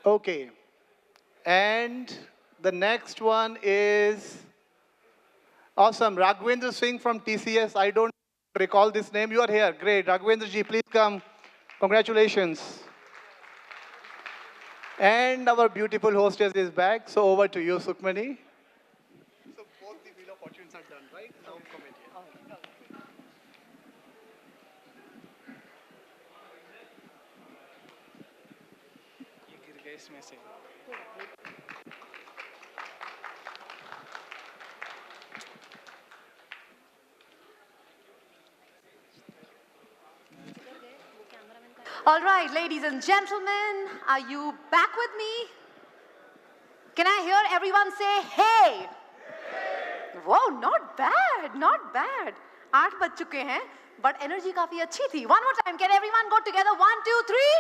Okay. And the next one is awesome. Raghvendra Singh from TCS. I don't recall this name. You are here. Great. Raghvendra ji, please come. Congratulations. And our beautiful hostess is back. So over to you, Sukhmani. So both the Wheel of Fortunes are done, right? Now comment here. ये गिर गए इसमें से. All right, ladies and gentlemen, are you back with me? Can I hear everyone say, hey? Whoa, not bad, not bad. 8 बज चुके हैं, but energy काफी अच्छी थी. One more time, can everyone go together? 1, 2, 3.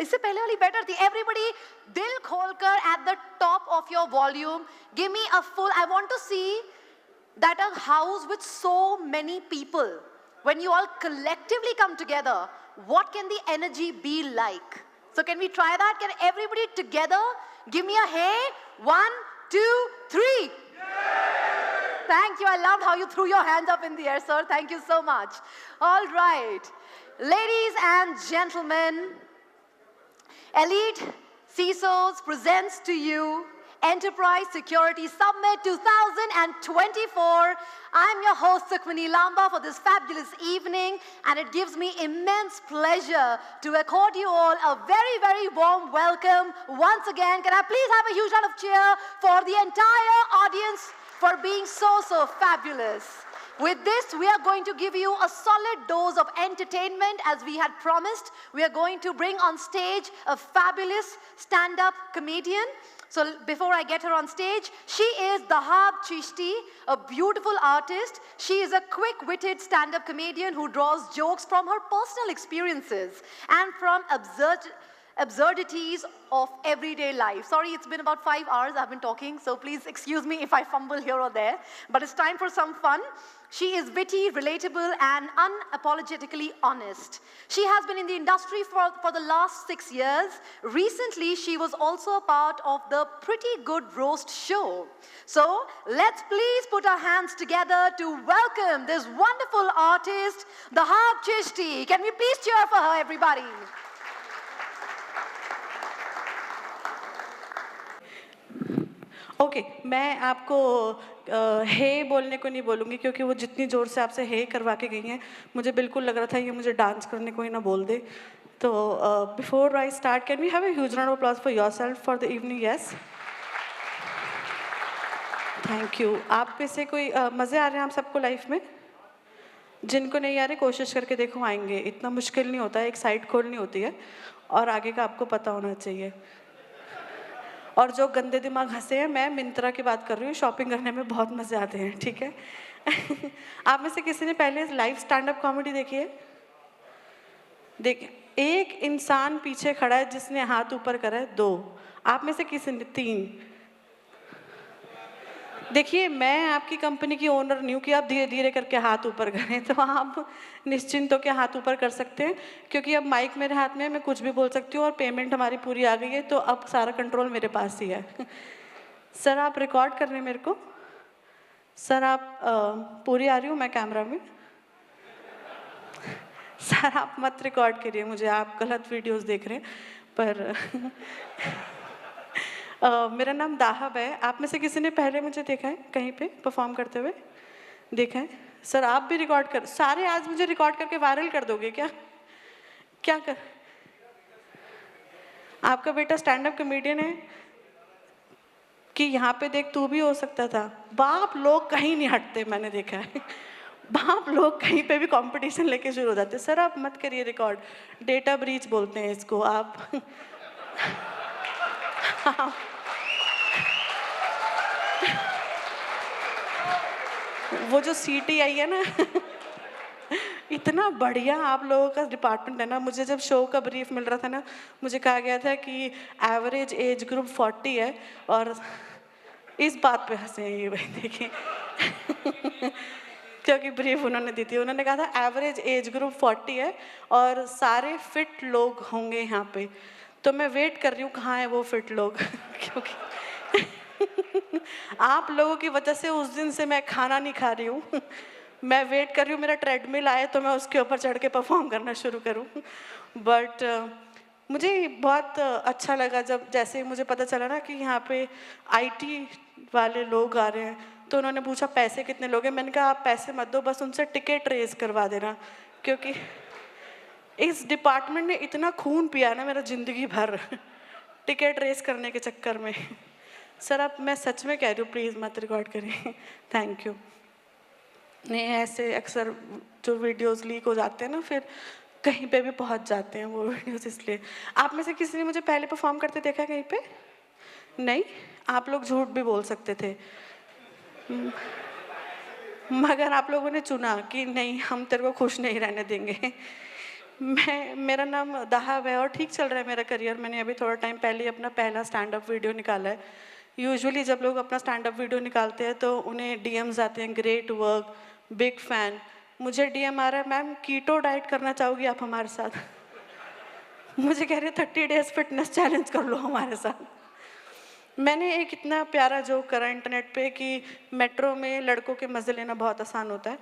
इससे पहले वाली better थी. Everybody, दिल खोलकर at the top of your volume. Give me a full. I want to see that a house with so many people, when you all collectively come together, what can the energy be like? So can we try that? Can everybody together give me a hey? 1, 2, 3. Thank you. I loved how you threw your hands up in the air, sir. Thank you so much. All right. Ladies and gentlemen, Elite CISOs presents to you Enterprise Security Summit 2024. I'm your host, Sukhmani Lamba, for this fabulous evening, and it gives me immense pleasure to accord you all a very, very warm welcome once again. Can I please have a huge round of cheer for the entire audience for being so fabulous. With this, we are going to give you a solid dose of entertainment as we had promised. We are going to bring on stage a fabulous stand-up comedian. So before I get her on stage, she is Dahab Chishti, a beautiful artist. She is a quick-witted stand-up comedian who draws jokes from her personal experiences and from absurdities of everyday life. Sorry, it's been about 5 hours I've been talking, so please excuse me if I fumble here or there. But it's time for some fun. She is witty, relatable, and unapologetically honest. She has been in the industry for the last 6 years. Recently, she was also a part of the Pretty Good Roast show. So let's please put our hands together to welcome this wonderful artist, Dahab Chishti. Can we please cheer for her, everybody? Okay मैं आपको हे बोलने को नहीं बोलूँगी क्योंकि वो जितनी ज़ोर से आपसे हे करवा के गई हैं मुझे बिल्कुल लग रहा था ये मुझे डांस करने को ही ना बोल दे. तो before I start can we have a huge round of applause for yourself for the evening. Yes, thank you. आप में से कोई मज़े आ रहे हैं आप सबको लाइफ में? जिनको नहीं आ रहे कोशिश करके देखो आएंगे. इतना मुश्किल नहीं होता है, एक साइट खोलनी होती है और आगे का आपको पता होना चाहिए. और जो गंदे दिमाग हंसे हैं, मैं मिंत्रा की बात कर रही हूँ. शॉपिंग करने में बहुत मज़े आते हैं, ठीक है. आप में से किसी ने पहले लाइव स्टैंड अप कॉमेडी देखी है? देखिए, एक इंसान पीछे खड़ा है जिसने हाथ ऊपर करा है 2. आप में से किसी ने 3. देखिए, मैं आपकी कंपनी की ओनर नहीं हूँ कि आप धीरे धीरे करके हाथ ऊपर करें. तो आप निश्चिंत होकर हाथ ऊपर कर सकते हैं क्योंकि अब माइक मेरे हाथ में है, मैं कुछ भी बोल सकती हूँ और पेमेंट हमारी पूरी आ गई है. तो अब सारा कंट्रोल मेरे पास ही है. सर, आप रिकॉर्ड कर रहे हैं मेरे को? सर, आप पूरी आ रही हूँ मैं कैमरा में? सर, आप मत रिकॉर्ड करिए मुझे, आप गलत वीडियोस देख रहे हैं. पर मेरा नाम दाहब है. आप में से किसी ने पहले मुझे देखा है कहीं पे परफॉर्म करते हुए? देखा है? सर, आप भी रिकॉर्ड कर, सारे आज मुझे रिकॉर्ड करके वायरल कर दोगे क्या? क्या कर? आपका बेटा स्टैंड अप कॉमेडियन है कि यहाँ पे देख तू भी हो सकता था. बाप लोग कहीं नहीं हटते, मैंने देखा है. बाप लोग कहीं पे भी कंपटीशन लेके शुरू हो जाते. सर, आप मत करिए रिकॉर्ड, डेटा ब्रीच बोलते हैं इसको. आप वो जो सीटी आई है ना, इतना बढ़िया आप लोगों का डिपार्टमेंट है ना. मुझे जब शो का ब्रीफ मिल रहा था ना, मुझे कहा गया था कि एवरेज एज ग्रुप 40 है और इस बात पे हंसे हैं ये भाई. देखिए क्योंकि ब्रीफ उन्होंने दी थी। उन्होंने कहा था एवरेज एज ग्रुप 40 है और सारे फिट लोग होंगे यहाँ पे। तो मैं वेट कर रही हूँ कहाँ है वो फिट लोग क्योंकि आप लोगों की वजह से उस दिन से मैं खाना नहीं खा रही हूँ। मैं वेट कर रही हूँ मेरा ट्रेडमिल आए तो मैं उसके ऊपर चढ़ के परफॉर्म करना शुरू करूँ। बट मुझे बहुत अच्छा लगा जब जैसे मुझे पता चला ना कि यहाँ पे आईटी वाले लोग आ रहे हैं, तो उन्होंने पूछा पैसे कितने लोगे। मैंने कहा आप पैसे मत दो, बस उनसे टिकट रेज करवा देना, क्योंकि इस डिपार्टमेंट ने इतना खून पिया ना मेरा ज़िंदगी भर टिकट रेस करने के चक्कर में। सर अब मैं सच में कह रही हूँ, प्लीज़ मत रिकॉर्ड करें। Thank you. नहीं ऐसे अक्सर जो वीडियोस लीक हो जाते हैं ना, फिर कहीं पे भी पहुंच जाते हैं वो वीडियोस, इसलिए। आप में से किसी ने मुझे पहले परफॉर्म करते देखा कहीं पे? नहीं? आप लोग झूठ भी बोल सकते थे, मगर आप लोगों ने चुना कि नहीं हम तेरे को खुश नहीं रहने देंगे। मेरा नाम दाहव है और ठीक चल रहा है मेरा करियर। मैंने अभी थोड़ा टाइम पहले ही अपना पहला स्टैंड अप वीडियो निकाला है। यूजुअली जब लोग अपना स्टैंड अप वीडियो निकालते हैं तो उन्हें डीएम्स आते हैं, ग्रेट वर्क, बिग फैन। मुझे डीएम आ रहा है, मैम कीटो डाइट करना चाहोगी आप हमारे साथ? मुझे कह रहे 30 डेज फिटनेस चैलेंज कर लो हमारे साथ। मैंने एक इतना प्यारा जोक करा इंटरनेट पे कि मेट्रो में लड़कों के मज़े लेना बहुत आसान होता है,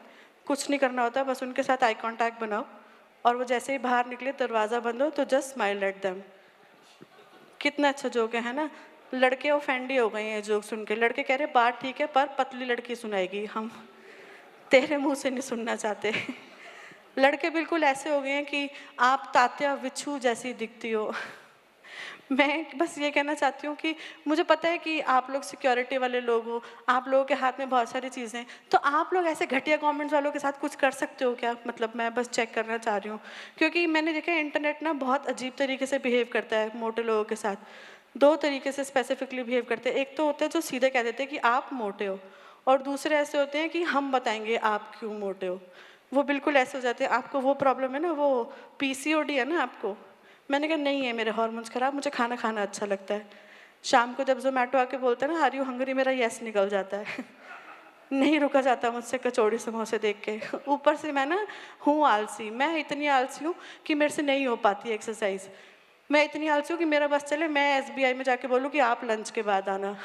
कुछ नहीं करना होता, बस उनके साथ आई कांटेक्ट बनाओ और वो जैसे ही बाहर निकले दरवाज़ा बंद हो तो जस्ट स्माइल एट देम। कितना अच्छा जोक है ना? लड़के ऑफेंडी हो गए हैं जोक सुन के। लड़के कह रहे बात ठीक है पर पतली लड़की सुनाएगी, हम तेरे मुंह से नहीं सुनना चाहते। लड़के बिल्कुल ऐसे हो गए हैं कि आप तात्या बिच्छू जैसी दिखती हो। मैं बस ये कहना चाहती हूँ कि मुझे पता है कि आप लोग सिक्योरिटी वाले लोग हो, आप लोगों के हाथ में बहुत सारी चीज़ें हैं, तो आप लोग ऐसे घटिया कमेंट्स वालों के साथ कुछ कर सकते हो क्या? मतलब मैं बस चेक करना चाह रही हूँ, क्योंकि मैंने देखा इंटरनेट ना बहुत अजीब तरीके से बिहेव करता है मोटे लोगों के साथ। 2 तरीके से स्पेसिफिकली बिहेव करते हैं। एक तो होते हैं जो सीधे कह देते हैं कि आप मोटे हो, और दूसरे ऐसे होते हैं कि हम बताएंगे आप क्यों मोटे हो। वो बिल्कुल ऐसे हो जाते हैं, आपको वो प्रॉब्लम है ना, वो पीसीओडी है ना आपको? मैंने कहा नहीं है, मेरे हार्मोन्स खराब, मुझे खाना खाना अच्छा लगता है। शाम को जब ज़ोमैटो आके बोलते हैं ना आर यू हंगरी, मेरा यस निकल जाता है। नहीं रुका जाता मुझसे कचौड़ी समोसे देख के। ऊपर से मैं ना हूँ आलसी, मैं इतनी आलसी हूँ कि मेरे से नहीं हो पाती एक्सरसाइज। मैं इतनी आलसी हूँ कि मेरा बस चले मैं एसबीआई में जाके बोलूँ कि आप लंच के बाद आना।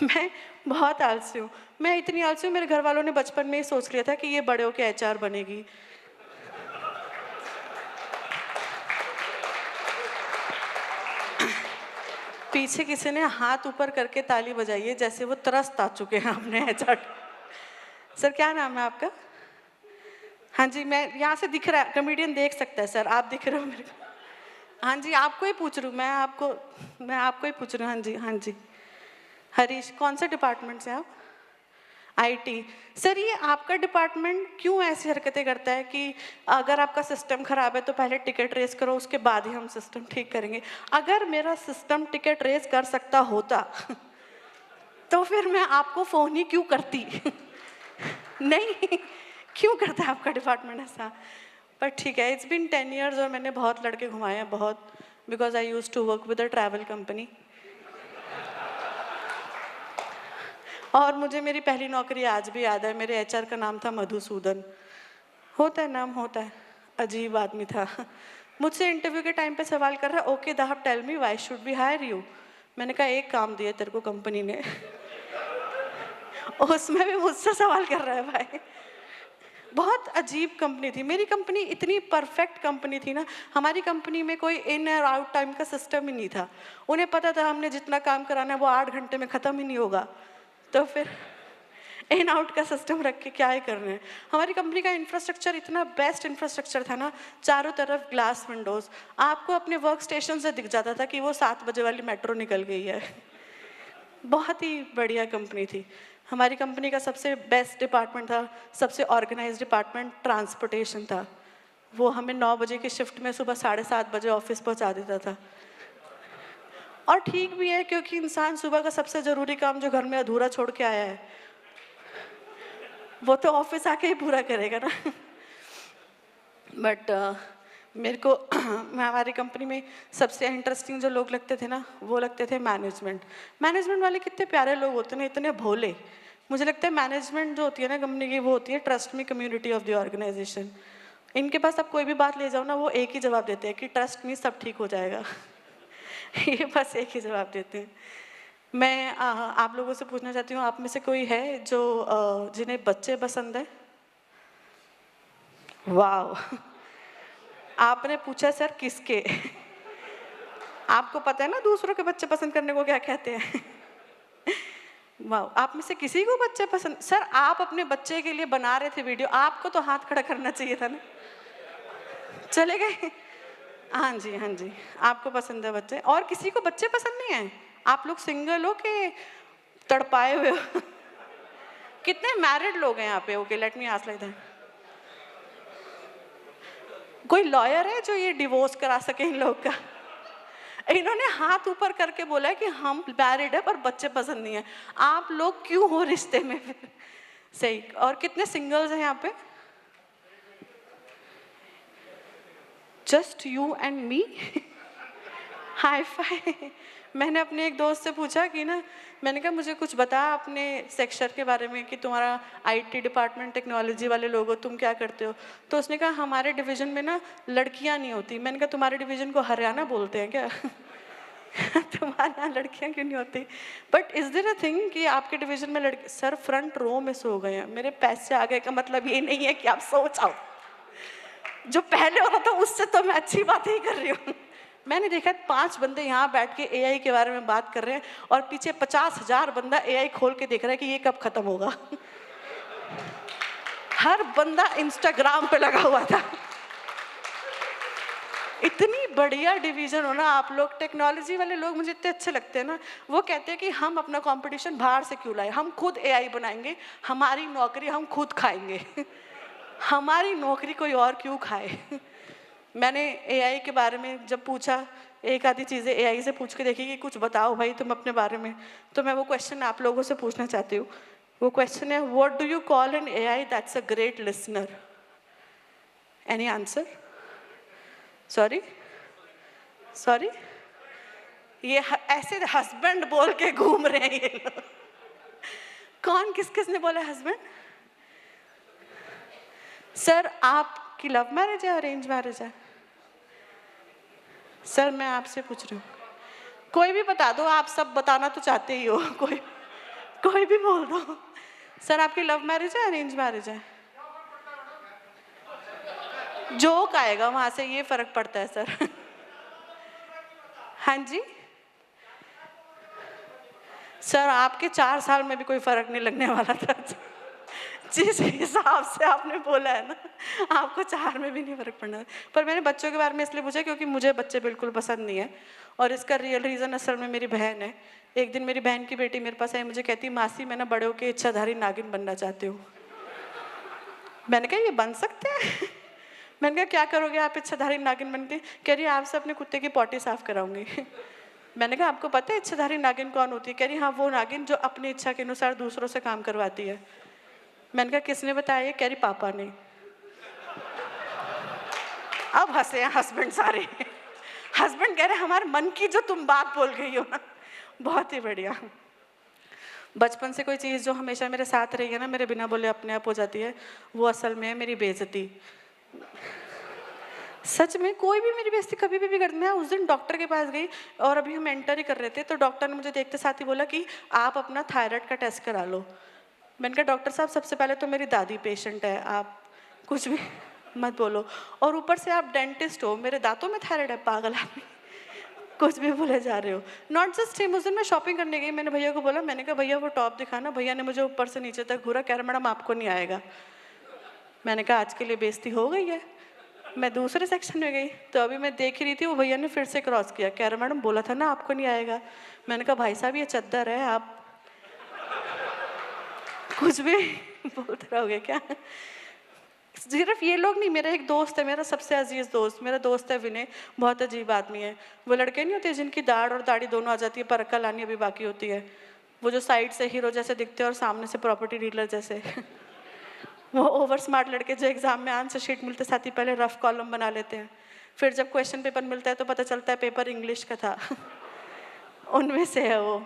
मैं बहुत आलसी हूँ, मैं इतनी आलसी हूँ, मेरे घर वालों ने बचपन में ही सोच लिया था कि ये बड़े होके एचआर बनेगी। पीछे किसी ने हाथ ऊपर करके ताली बजाई है जैसे वो त्रस्त आ चुके हैं अपने एचआर। सर क्या नाम है आपका? हाँ जी, मैं यहाँ से दिख रहा है, कॉमेडियन देख सकता है सर, आप दिख रहे हो मेरे को? हाँ जी, आपको ही पूछ रही हूँ, मैं आपको ही पूछ रही हूँ। हाँ जी, हाँ जी। हरीश, कौन से डिपार्टमेंट से आप? आईटी। सर ये आपका डिपार्टमेंट क्यों ऐसी हरकतें करता है कि अगर आपका सिस्टम खराब है तो पहले टिकट रेस करो, उसके बाद ही हम सिस्टम ठीक करेंगे? अगर मेरा सिस्टम टिकट रेस कर सकता होता तो फिर मैं आपको फ़ोन ही क्यों करती? नहीं, क्यों करता है आपका डिपार्टमेंट ऐसा? पर ठीक है, इट्स बीन 10 ईयर्स और मैंने बहुत लड़के घुमाए हैं, बहुत, because I used to work with a travel company. और मुझे मेरी पहली नौकरी आज भी याद है, मेरे एचआर का नाम था मधुसूदन। होता है नाम, होता है, अजीब आदमी था। मुझसे इंटरव्यू के टाइम पे सवाल कर रहा है, ओके दाहब tell me why should we hire you? मैंने कहा एक काम दिया तेरे को कंपनी ने। उसमें भी मुझसे सवाल कर रहा है भाई। बहुत अजीब कंपनी थी मेरी कंपनी, इतनी परफेक्ट कंपनी थी ना। हमारी कंपनी में कोई इन और आउट टाइम का सिस्टम ही नहीं था। उन्हें पता था हमने जितना काम कराना है वो 8 घंटे में ख़त्म ही नहीं होगा, तो फिर इन आउट का सिस्टम रख के क्या ही करना है। हमारी कंपनी का इंफ्रास्ट्रक्चर इतना बेस्ट इंफ्रास्ट्रक्चर था ना, चारों तरफ ग्लास विंडोज़, आपको अपने वर्क स्टेशन से दिख जाता था कि वो 7 बजे वाली मेट्रो निकल गई है। बहुत ही बढ़िया कंपनी थी। हमारी कंपनी का सबसे बेस्ट डिपार्टमेंट था, सबसे ऑर्गेनाइज डिपार्टमेंट ट्रांसपोर्टेशन था। वो हमें 9 बजे की शिफ्ट में सुबह 7:30 बजे ऑफिस पहुंचा देता था। और ठीक भी है, क्योंकि इंसान सुबह का सबसे ज़रूरी काम जो घर में अधूरा छोड़ के आया है वो तो ऑफिस आके ही पूरा करेगा ना। बट मेरे को हमारी कंपनी में सबसे इंटरेस्टिंग जो लोग लगते थे ना, वो लगते थे मैनेजमेंट वाले। कितने प्यारे लोग होते हैं ना, इतने भोले। मुझे लगता है मैनेजमेंट जो होती है ना कंपनी की, वो होती है trust me community of the organisation. इनके पास आप कोई भी बात ले जाओ ना, वो एक ही जवाब देते हैं कि ट्रस्ट मी, सब ठीक हो जाएगा। ये बस एक ही जवाब देते हैं। मैं आप लोगों से पूछना चाहती हूँ, आप में से कोई है जो जिन्हें बच्चे पसंद है? वाह, आपने पूछा सर किसके? आपको पता है ना दूसरों के बच्चे पसंद करने को क्या कहते हैं? वाह, आप में से किसी को बच्चे पसंद? सर आप अपने बच्चे के लिए बना रहे थे वीडियो, आपको तो हाथ खड़ा करना चाहिए था ना। चले गए? हाँ जी, हाँ जी, आपको पसंद है बच्चे। और किसी को बच्चे पसंद नहीं है? आप लोग सिंगल हो कि तड़पाए हुए हो? कितने मैरिड लोग हैं यहाँ पे? Okay, let me ask like that. कोई लॉयर है जो ये डिवोर्स करा सके इन लोग का? इन्होंने हाथ ऊपर करके बोला है कि हम मैरिड है पर बच्चे पसंद नहीं है। आप लोग क्यों हो रिश्ते में फिर? सही। और कितने सिंगल्स हैं यहाँ पे? Just you and me? Hi fi. मैंने अपने एक दोस्त से पूछा कि ना, मैंने कहा मुझे कुछ बता अपने सेक्शन के बारे में कि तुम्हारा आईटी डिपार्टमेंट टेक्नोलॉजी वाले लोग हो, तुम क्या करते हो? तो उसने कहा हमारे डिवीजन में ना लड़कियां नहीं होती। मैंने कहा तुम्हारे डिवीजन को हरियाणा बोलते हैं क्या? तुम्हारे यहाँ लड़कियां क्यों नहीं होती? But is there a thing कि आपके डिवीजन में लड़के? सर फ्रंट रो में सो गए हैं। मेरे पैसे आ गए का मतलब ये नहीं है कि आप सो जाओ। जो पहले हो रहा था उससे तो मैं अच्छी बात ही कर रही हूँ। मैंने देखा 5 बंदे यहाँ बैठ के एआई के बारे में बात कर रहे हैं और पीछे 50,000 बंदा एआई खोल के देख रहा है कि ये कब खत्म होगा। हर बंदा इंस्टाग्राम पे लगा हुआ था। इतनी बढ़िया डिवीजन हो ना आप लोग। टेक्नोलॉजी वाले लोग मुझे इतने अच्छे लगते हैं ना। वो कहते हैं कि हम अपना कंपटीशन बाहर से क्यों लाए, हम खुद एआई बनाएंगे, हमारी नौकरी हम खुद खाएंगे। हमारी नौकरी कोई और क्यों खाए? मैंने एआई के बारे में जब पूछा, एक आधी चीज़ें एआई से पूछ के देखी कि कुछ बताओ भाई तुम अपने बारे में, तो मैं वो क्वेश्चन आप लोगों से पूछना चाहती हूँ। वो क्वेश्चन है, what do you call an AI that's a great listener? Any answer? Sorry sorry, ये ऐसे हस्बैंड बोल के घूम रहे हैं ये लोग। कौन, किस किसने बोला हस्बैंड? सर आपकी लव मैरिज है अरेंज मैरिज है? सर मैं आपसे पूछ रही हूँ, कोई भी बता दो, आप सब बताना तो चाहते ही हो। कोई भी बोल दो। सर आपकी लव मैरिज है अरेंज मैरिज है? जोक आएगा वहां से, ये फर्क पड़ता है सर। हाँ जी सर, आपके 4 साल में भी कोई फर्क नहीं लगने वाला था। जिस हिसाब से आपने बोला है ना, आपको 4 में भी नहीं फर्क पड़ना। पर मैंने बच्चों के बारे में इसलिए पूछा क्योंकि मुझे बच्चे बिल्कुल पसंद नहीं है, और इसका रियल रीज़न असल में मेरी बहन है। एक दिन मेरी बहन की बेटी मेरे पास आई, मुझे कहती मासी मैं ना बड़े होकर इच्छाधारी नागिन बनना चाहती हूँ। मैंने कहा ये बन सकते हैं? मैंने कहा क्या करोगे आप इच्छाधारी नागिन बन के? कह रही आपसे अपने कुत्ते की पॉटी साफ कराऊंगी। मैंने कहा आपको पता है इच्छाधारी नागिन कौन होती है? कह रही हाँ वो नागिन जो अपनी इच्छा के अनुसार दूसरों से काम करवाती है। मैंने कहा किसने बताया ये? कह रही पापा ने। अब हंसे हैं हस्बैंड सारे। हस्बैंड कह रहे हमारे मन की जो तुम बात बोल गई हो ना, बहुत ही बढ़िया। बचपन से कोई चीज़ जो हमेशा मेरे साथ रही है ना, मेरे बिना बोले अपने आप हो जाती है, वो असल में है मेरी बेइज्जती। सच में कोई भी मेरी बेइज्जती कभी भी कर। मैं उस दिन डॉक्टर के पास गई और अभी हम एंटर ही कर रहे थे तो डॉक्टर ने मुझे देखते साथ ही बोला कि आप अपना थायराइड का टेस्ट करा लो। मैंने कहा डॉक्टर साहब सबसे पहले तो मेरी दादी पेशेंट है, आप कुछ भी मत बोलो, और ऊपर से आप डेंटिस्ट हो, मेरे दांतों में थायराइड है, पागल आदमी। कुछ भी बोले जा रहे हो। नॉट जस्ट हिम, उस दिन मैं शॉपिंग करने गई, मैंने भैया को बोला, मैंने कहा भैया वो टॉप दिखाना। भैया ने मुझे ऊपर से नीचे तक घूरा, कह रहा मैडम आपको नहीं आएगा। मैंने कहा आज के लिए बेइज्जती हो गई है। मैं दूसरे सेक्शन में गई तो अभी मैं देख ही रही थी, वो भैया ने फिर से क्रॉस किया, कह रहा मैडम बोला था ना आपको नहीं आएगा। मैंने कहा भाई साहब ये चद्दर है, आप कुछ भी बोलते रहोगे क्या? सिर्फ ये लोग नहीं, मेरा एक दोस्त है, मेरा सबसे अजीज दोस्त, मेरा दोस्त है विनय, बहुत अजीब आदमी है। वो लड़के नहीं होते जिनकी दाढ़ और दाढ़ी दोनों आ जाती है पर अक्ल आनी अभी बाकी होती है, वो जो साइड से हीरो जैसे दिखते हैं और सामने से प्रॉपर्टी डीलर जैसे। वो ओवर स्मार्ट लड़के जो एग्जाम में आंसर शीट मिलते साथ ही पहले रफ कॉलम बना लेते हैं, फिर जब क्वेश्चन पेपर मिलता है तो पता चलता है पेपर इंग्लिश का था। उनमें से है वो।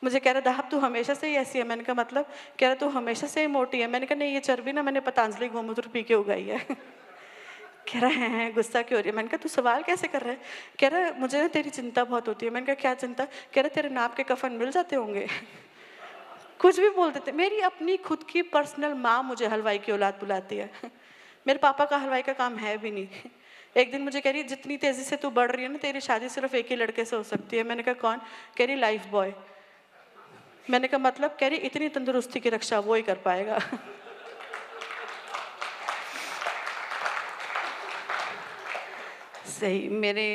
मुझे कह रहा था तू हमेशा से ही ऐसी है। मैंने कहा मतलब? कह रहा तू हमेशा से ही मोटी है। मैंने कहा नहीं, ये चर्बी ना मैंने पतंजलि गोमूत्र पी के उगाई है। कह रहा है गुस्सा क्यों हो रही है? मैंने कहा तू सवाल कैसे कर रहा है? कह रहा है मुझे ना तेरी चिंता बहुत होती है। मैंने कहा क्या चिंता? कह रहा तेरे नाप के कफन मिल जाते होंगे। कुछ भी बोल देते। मेरी अपनी खुद की पर्सनल माँ मुझे हलवाई की औलाद बुलाती है। मेरे पापा का हलवाई का काम है भी नहीं। एक दिन मुझे कह रही जितनी तेजी से तू बढ़ रही है ना, तेरी शादी सिर्फ एक ही लड़के से हो सकती है। मैंने कहा कौन? कह रही लाइफ बॉय। मैंने कहा मतलब? कह रही इतनी तंदुरुस्ती की रक्षा वो ही कर पाएगा। सही। मेरे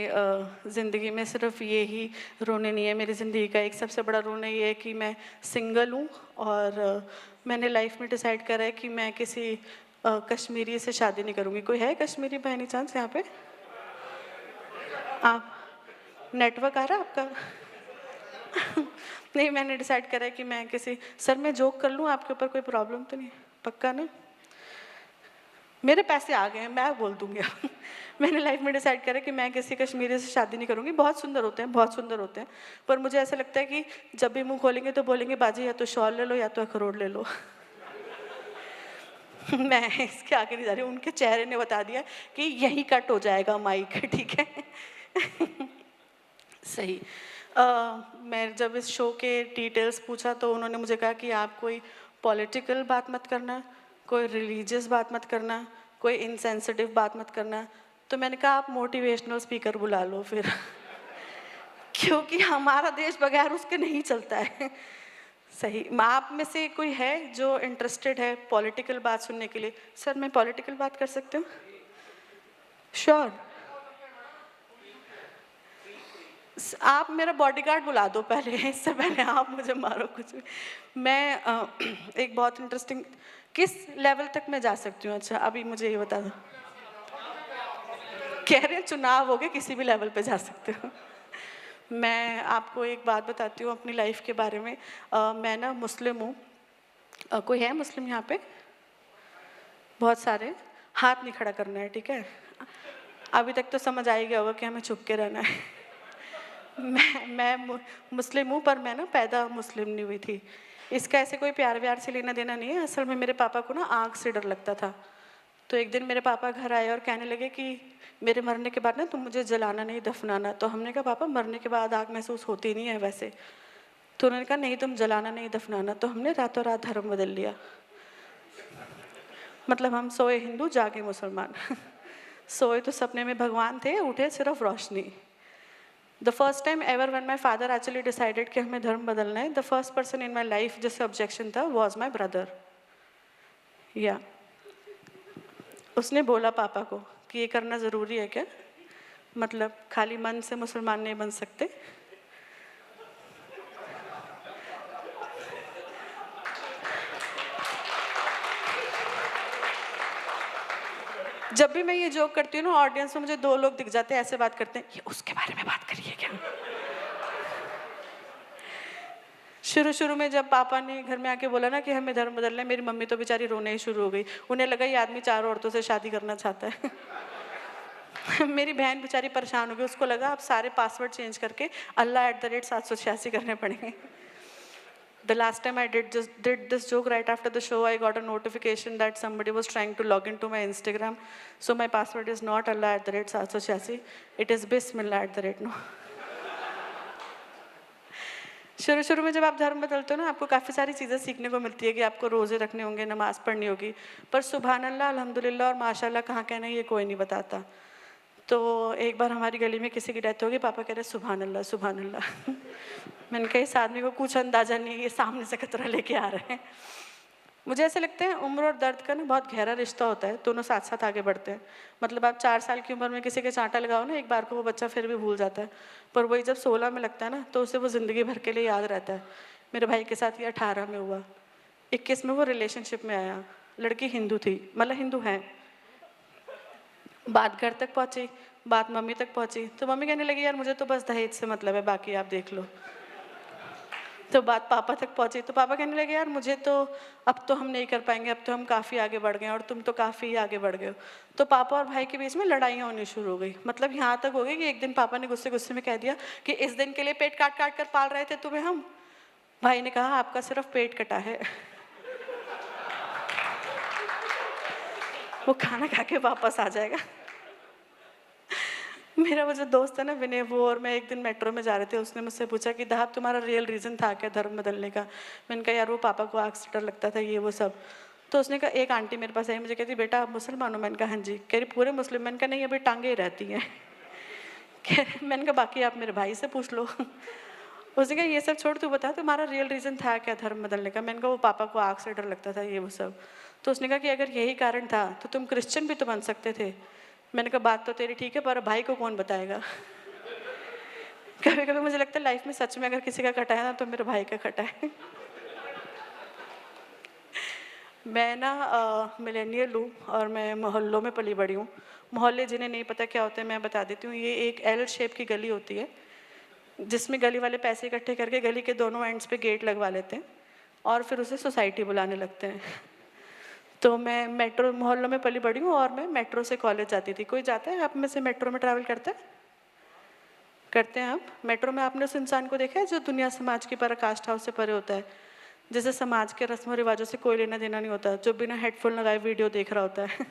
ज़िंदगी में सिर्फ ये ही रोने नहीं है। मेरी ज़िंदगी का एक सबसे बड़ा रोना ये है कि मैं सिंगल हूँ और मैंने लाइफ में डिसाइड करा है कि मैं किसी कश्मीरी से शादी नहीं करूँगी। कोई है कश्मीरी बाय एनी चांस यहाँ पे? आप नेटवर्क आ रहा है आपका? नहीं, मैंने डिसाइड करा है कि मैं किसी, सर मैं जोक कर लूँ आपके ऊपर, कोई प्रॉब्लम तो नहीं? पक्का ना? मेरे पैसे आ गए हैं, मैं बोल दूंगी। मैंने लाइफ में डिसाइड करा कि मैं किसी कश्मीरी से शादी नहीं करूँगी। बहुत सुंदर होते हैं, बहुत सुंदर होते हैं, पर मुझे ऐसा लगता है कि जब भी मुंह खोलेंगे तो बोलेंगे बाजी या तो शॉल ले लो या तो अखरोट ले लो। मैं इसके आगे नहीं जा रही। उनके चेहरे ने बता दिया कि यही कट हो जाएगा माइक, ठीक है। सही। मैं जब इस शो के डिटेल्स पूछा तो उन्होंने मुझे कहा कि आप कोई पॉलिटिकल बात मत करना, कोई रिलीजियस बात मत करना, कोई इनसेंसिटिव बात मत करना। तो मैंने कहा आप मोटिवेशनल स्पीकर बुला लो फिर। क्योंकि हमारा देश बगैर उसके नहीं चलता है। सही। आप में से कोई है जो इंटरेस्टेड है पॉलिटिकल बात सुनने के लिए? सर मैं पॉलिटिकल बात कर सकती हूँ? श्योर। आप मेरा बॉडीगार्ड बुला दो पहले, इससे पहले आप मुझे मारो कुछ भी। मैं एक बहुत इंटरेस्टिंग, किस लेवल तक मैं जा सकती हूँ? अच्छा अभी मुझे ये बता दो। कह रहे हैं चुनाव हो गए, किसी भी लेवल पे जा सकते हो। मैं आपको एक बात बताती हूँ अपनी लाइफ के बारे में। मैं ना मुस्लिम हूँ। कोई है मुस्लिम यहाँ पे? बहुत सारे। हाथ नहीं खड़ा करना है, ठीक है? अभी तक तो समझ आ ही गया होगा कि हमें छुप के रहना है। मैं मुस्लिम हूँ, पर मैं ना पैदा मुस्लिम नहीं हुई थी। इसका ऐसे कोई प्यार व्यार से लेना देना नहीं है। असल में मेरे पापा को ना आग से डर लगता था। तो एक दिन मेरे पापा घर आए और कहने लगे कि मेरे मरने के बाद ना तुम मुझे जलाना नहीं, दफनाना। तो हमने कहा पापा मरने के बाद आग महसूस होती नहीं है वैसे। तो उन्होंने कहा नहीं तुम जलाना नहीं, दफनाना। तो हमने रातों रात धर्म बदल लिया। मतलब हम सोए हिंदू, जागे मुसलमान। सोए तो सपने में भगवान थे, उठे सिर्फ रोशनी। The first time ever when my father actually decided कि हमें धर्म बदलना है, the first person in my life जिससे objection था was my brother. या उसने बोला पापा को कि ये करना ज़रूरी है क्या? मतलब खाली मन से मुसलमान नहीं बन सकते। जब भी मैं ये जोक करती हूँ ना, ऑडियंस में मुझे 2 लोग दिख जाते हैं, ऐसे बात करते हैं, ये उसके बारे में बात करिए क्या? शुरू में जब पापा ने घर में आके बोला ना कि हमें धर्म बदलना है, मेरी मम्मी तो बेचारी रोने ही शुरू हो गई। उन्हें लगा ये आदमी 4 औरतों से शादी करना चाहता है। मेरी बहन बेचारी परेशान हो गई। उसको लगा अब सारे पासवर्ड चेंज करके Allah@786 करने पड़ेंगे। The last time I did this joke, right after the show, I got a notification that somebody was trying to log into my Instagram. So my password is not Allah@786. It is Bismillah@. No. शुरू में जब आप धर्म बदलते हो ना, आपको काफ़ी सारी चीज़ें सीखने को मिलती है कि आपको रोज़े रखने होंगे, नमाज़ पढ़नी होगी। पर सुभान अल्लाह, अल्हम्दुलिल्लाह और माशाल्लाह कहाँ कहना है ये कोई नहीं बताता। तो एक बार हमारी गली में किसी की डेथ हो गई। पापा कह रहे सुभान अल्लाह, सुभान अल्लाह। मैंने कहा इस आदमी को कुछ अंदाज़ा नहीं है, ये सामने से खतरा लेके आ रहे हैं। मुझे ऐसे लगता है उम्र और दर्द का ना बहुत गहरा रिश्ता होता है, दोनों साथ साथ आगे बढ़ते हैं। मतलब आप 4 साल की उम्र में किसी के चांटा लगाओ ना, एक बार को वो बच्चा फिर भी भूल जाता है, पर वही जब 16 में लगता है ना, तो उसे वो ज़िंदगी भर के लिए याद रहता है। मेरे भाई के साथ ये 18 में हुआ। 21 में वो रिलेशनशिप में आया। लड़की हिंदू थी, मतलब हिंदू है। बात घर तक पहुँची, बात मम्मी तक पहुँची, तो मम्मी कहने लगी यार मुझे तो बस दहेज से मतलब है, बाकी आप देख लो। तो बात पापा तक पहुँची, तो पापा कहने लगे यार मुझे तो अब तो हम नहीं कर पाएंगे, अब तो हम काफ़ी आगे बढ़ गए और तुम तो काफ़ी आगे बढ़ गए हो। तो पापा और भाई के बीच में लड़ाइयाँ होनी शुरू हो गई। मतलब यहाँ तक हो गई कि एक दिन पापा ने गुस्से गुस्से में कह दिया कि इस दिन के लिए पेट काट काट कर पाल रहे थे तुम्हें हम, भाई ने कहा आपका सिर्फ पेट कटा है। वो खाना खा के वापस आ जाएगा। मेरा वो जो दोस्त है ना विनय, वो और मैं एक दिन मेट्रो में जा रहे थे, उसने मुझसे पूछा कि दाहब तुम्हारा रियल रीज़न था क्या धर्म बदलने का? मैंने कहा यार वो पापा को आग से डर लगता था, ये वो सब। तो उसने कहा, एक आंटी मेरे पास आई, मुझे कहती बेटा आप मुसलमान हो? मैंने कहा हाँ जी। कह रही पूरे मुस्लिम? मैंने कहा नहीं, अभी टांगे ही रहती हैं। मैंने कहा बाकी आप मेरे भाई से पूछ लो। उसने कहा ये सब छोड़, तू बता तुम्हारा रियल रीज़न था क्या धर्म बदलने का? मैंने कहा वो पापा को आग से डर लगता था, ये वो सब। तो उसने कहा कि अगर यही कारण था तो तुम क्रिश्चियन भी तो बन सकते थे। मैंने कहा बात तो तेरी ठीक है, पर भाई को कौन बताएगा? कभी कभी मुझे लगता है लाइफ में सच में अगर किसी का कटा है ना तो मेरे भाई का कटा है। मैं ना मिलेनियल हूँ और मैं मोहल्लों में पली बड़ी हूँ। मोहल्ले जिन्हें नहीं पता क्या होते हैं मैं बता देती हूँ। ये एक एल शेप की गली होती है जिसमें गली वाले पैसे इकट्ठे करके गली के दोनों एंड्स पे गेट लगवा लेते हैं और फिर उसे सोसाइटी बुलाने लगते हैं। तो मैं मेट्रो मोहल्लों में पली बड़ी हूँ और मैं मेट्रो से कॉलेज जाती थी। कोई जाता है आप में से मेट्रो में ट्रैवल करता है? करते हैं आप? मेट्रो में आपने उस इंसान को देखा है जो दुनिया समाज की पराकाष्ठा हाउस से परे होता है, जैसे समाज के रस्मों रिवाजों से कोई लेना देना नहीं होता, जो बिना हेडफोन लगाए वीडियो देख रहा होता है।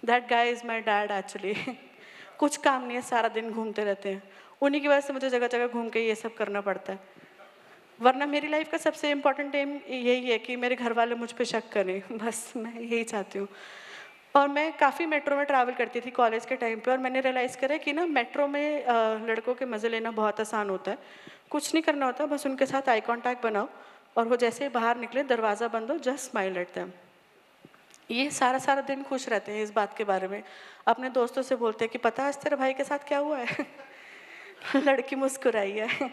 That guy is my dad actually. कुछ काम नहीं है, सारा दिन घूमते रहते हैं। उन्हीं की वजह से मुझे जगह जगह घूम के ये सब करना पड़ता है। वरना मेरी लाइफ का सबसे इम्पोर्टेंट एम यही है कि मेरे घर वाले मुझ पे शक करें, बस मैं यही चाहती हूँ। और मैं काफ़ी मेट्रो में ट्रैवल करती थी कॉलेज के टाइम पे और मैंने रियलाइज़ करा कि ना मेट्रो में लड़कों के मज़े लेना बहुत आसान होता है। कुछ नहीं करना होता, बस उनके साथ आई कांटेक्ट बनाओ और वो जैसे ही बाहर निकले दरवाज़ा बंद हो, जस्ट स्माइल एट देम। ये सारा सारा दिन खुश रहते हैं इस बात के बारे में। अपने दोस्तों से बोलते हैं कि पता है आज तेरे भाई के साथ क्या हुआ है? लड़की मुस्कुराई है।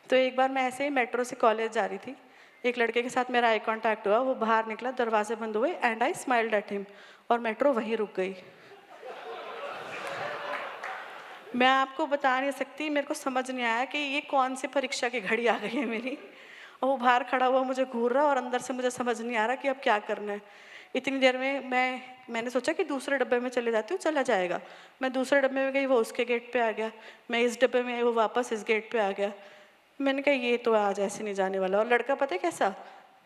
तो एक बार मैं ऐसे ही मेट्रो से कॉलेज जा रही थी, एक लड़के के साथ मेरा आई कांटेक्ट हुआ, वो बाहर निकला, दरवाजे बंद हुए and I smiled at him और मेट्रो वहीं रुक गई। मैं आपको बता नहीं सकती, मेरे को समझ नहीं आया कि ये कौन सी परीक्षा की घड़ी आ गई है मेरी। और वो बाहर खड़ा हुआ मुझे घूर रहा और अंदर से मुझे समझ नहीं आ रहा कि अब क्या करना है। इतनी देर में मैंने सोचा कि दूसरे डब्बे में चले जाती हूँ, चला जाएगा। मैं दूसरे डब्बे में गई, वो उसके गेट पे आ गया। मैं इस डब्बे में आई, वो वापस इस गेट पे आ गया। मैंने कहा ये तो आज ऐसे नहीं जाने वाला। और लड़का पता है कैसा,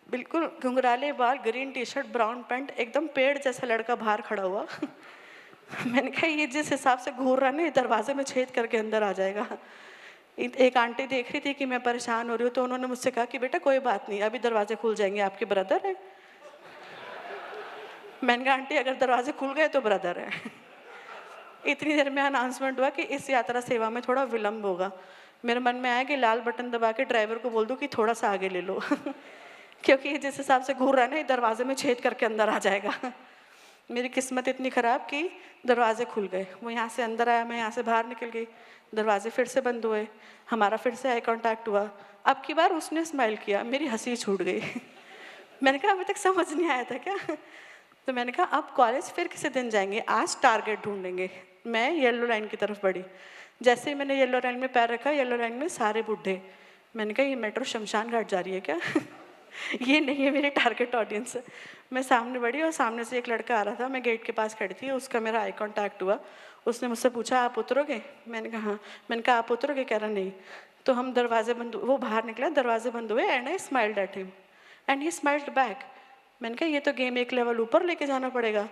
बिल्कुल घुंघराले बाल, green tea shirt, brown pant, एकदम पेड़ जैसा लड़का बाहर खड़ा हुआ। मैंने कहा ये जिस हिसाब से घूर रहा है ना, दरवाजे में छेद करके अंदर आ जाएगा। एक आंटी देख रही थी कि मैं परेशान हो रही हूँ, तो उन्होंने मुझसे कहा कि बेटा कोई बात नहीं, अभी दरवाजे खुल जाएंगे, आपके ब्रदर है। मैंने कहा आंटी अगर दरवाजे खुल गए तो ब्रदर है। इतनी देर में अनाउंसमेंट हुआ कि इस यात्रा सेवा में थोड़ा विलम्ब होगा। मेरे मन में आया कि लाल बटन दबा के ड्राइवर को बोल दूं कि थोड़ा सा आगे ले लो। क्योंकि ये जिस हिसाब से घूर रहा है ना, ये दरवाजे में छेद करके अंदर आ जाएगा। मेरी किस्मत इतनी ख़राब कि दरवाजे खुल गए, वो यहाँ से अंदर आया, मैं यहाँ से बाहर निकल गई, दरवाजे फिर से बंद हुए, हमारा फिर से आई कांटेक्ट हुआ। अब की बार उसने स्माइल किया, मेरी हंसी छूट गई। मैंने कहा अभी तक समझ नहीं आया था क्या? तो मैंने कहा अब कॉलेज फिर किसी दिन जाएंगे, आज टारगेट ढूंढेंगे। मैं येलो लाइन की तरफ बढ़ी। जैसे ही मैंने येलो लाइन में पैर रखा, येलो लाइन में सारे बूढ़े। मैंने कहा ये मेट्रो शमशान घाट जा रही है क्या? ये नहीं है मेरी टारगेट ऑडियंस। मैं सामने बढ़ी और सामने से एक लड़का आ रहा था, मैं गेट के पास खड़ी थी, उसका मेरा आई कांटेक्ट हुआ। उसने मुझसे पूछा आप उतरोगे? मैंने कहा हाँ। मैंने कहा आप उतरोगे? कह रहा नहीं। तो हम दरवाजे बंद, वो बाहर निकला, दरवाजे बंद हुए and I smiled at him and he smiled back. मैंने कहा ये तो गेम एक लेवल ऊपर लेके जाना पड़ेगा।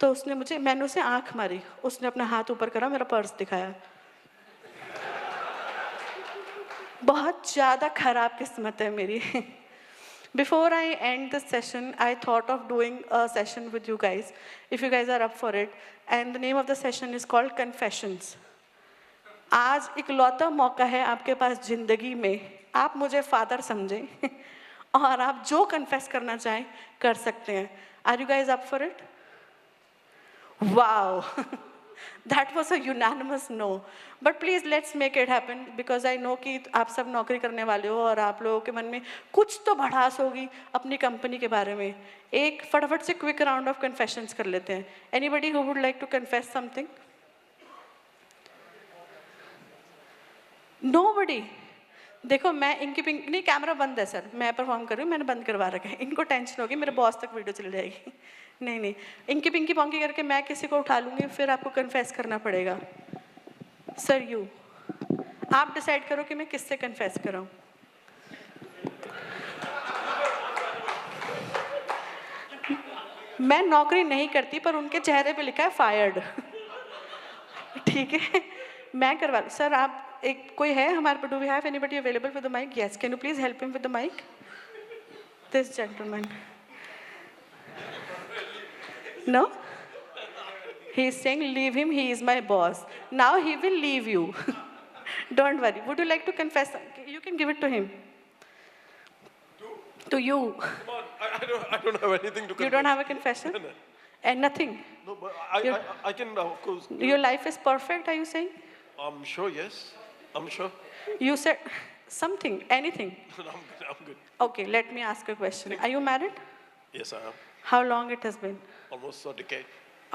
तो उसने मैंने उसे आंख मारी, उसने अपना हाथ ऊपर करा, मेरा पर्स दिखाया। बहुत ज़्यादा खराब किस्मत है मेरी। Before I end this session, I thought of doing a session with you guys, if you guys are up for it. And the name of the session is called Confessions. आज इकलौता मौका है आपके पास ज़िंदगी में, आप मुझे फादर समझें और आप जो कन्फेस करना चाहें कर सकते हैं। Are you guys up for it? Wow. That was a unanimous no. But please let's make it happen because I know कि आप सब नौकरी करने वाले हो और आप लोगों के मन में कुछ तो भड़ास होगी अपनी कंपनी के बारे में। एक फटाफट से क्विक राउंड ऑफ कन्फेशंस कर लेते हैं। Anybody who would like to confess something? Nobody. देखो मैं इनकी पिंक नहीं, कैमरा बंद है सर, मैं परफॉर्म कर रही हूँ, मैंने बंद करवा रखा है। इनको टेंशन होगी मेरे बॉस तक वीडियो चली जाएगी। नहीं नहीं, इनकी पिंकी पोंकी करके मैं किसी को उठा लूँगी, फिर आपको कन्फेस करना पड़ेगा। सर यू, आप डिसाइड करो कि मैं किससे कन्फेस कराऊँ। मैं नौकरी नहीं करती पर उनके चेहरे पे लिखा है फायर्ड। ठीक है, मैं करवा। सर आप एक कोई है हमारे पे? Do we have anybody available with the mic? Yes, can you please help him with the mic? This gentleman. No, he is saying leave him, he is my boss. Now he will leave you. Don't worry. Would you like to confess? You can give it to him. To you. Come on, I don't have anything to confess. You don't have a confession? No. And nothing. No, but You- I can, of course. Your life is perfect, are you saying? I'm sure, yes. I'm sure. You said something, anything. I'm good. Okay, let me ask a question. Are you married? Yes, I am. How long it has been? Almost a decade.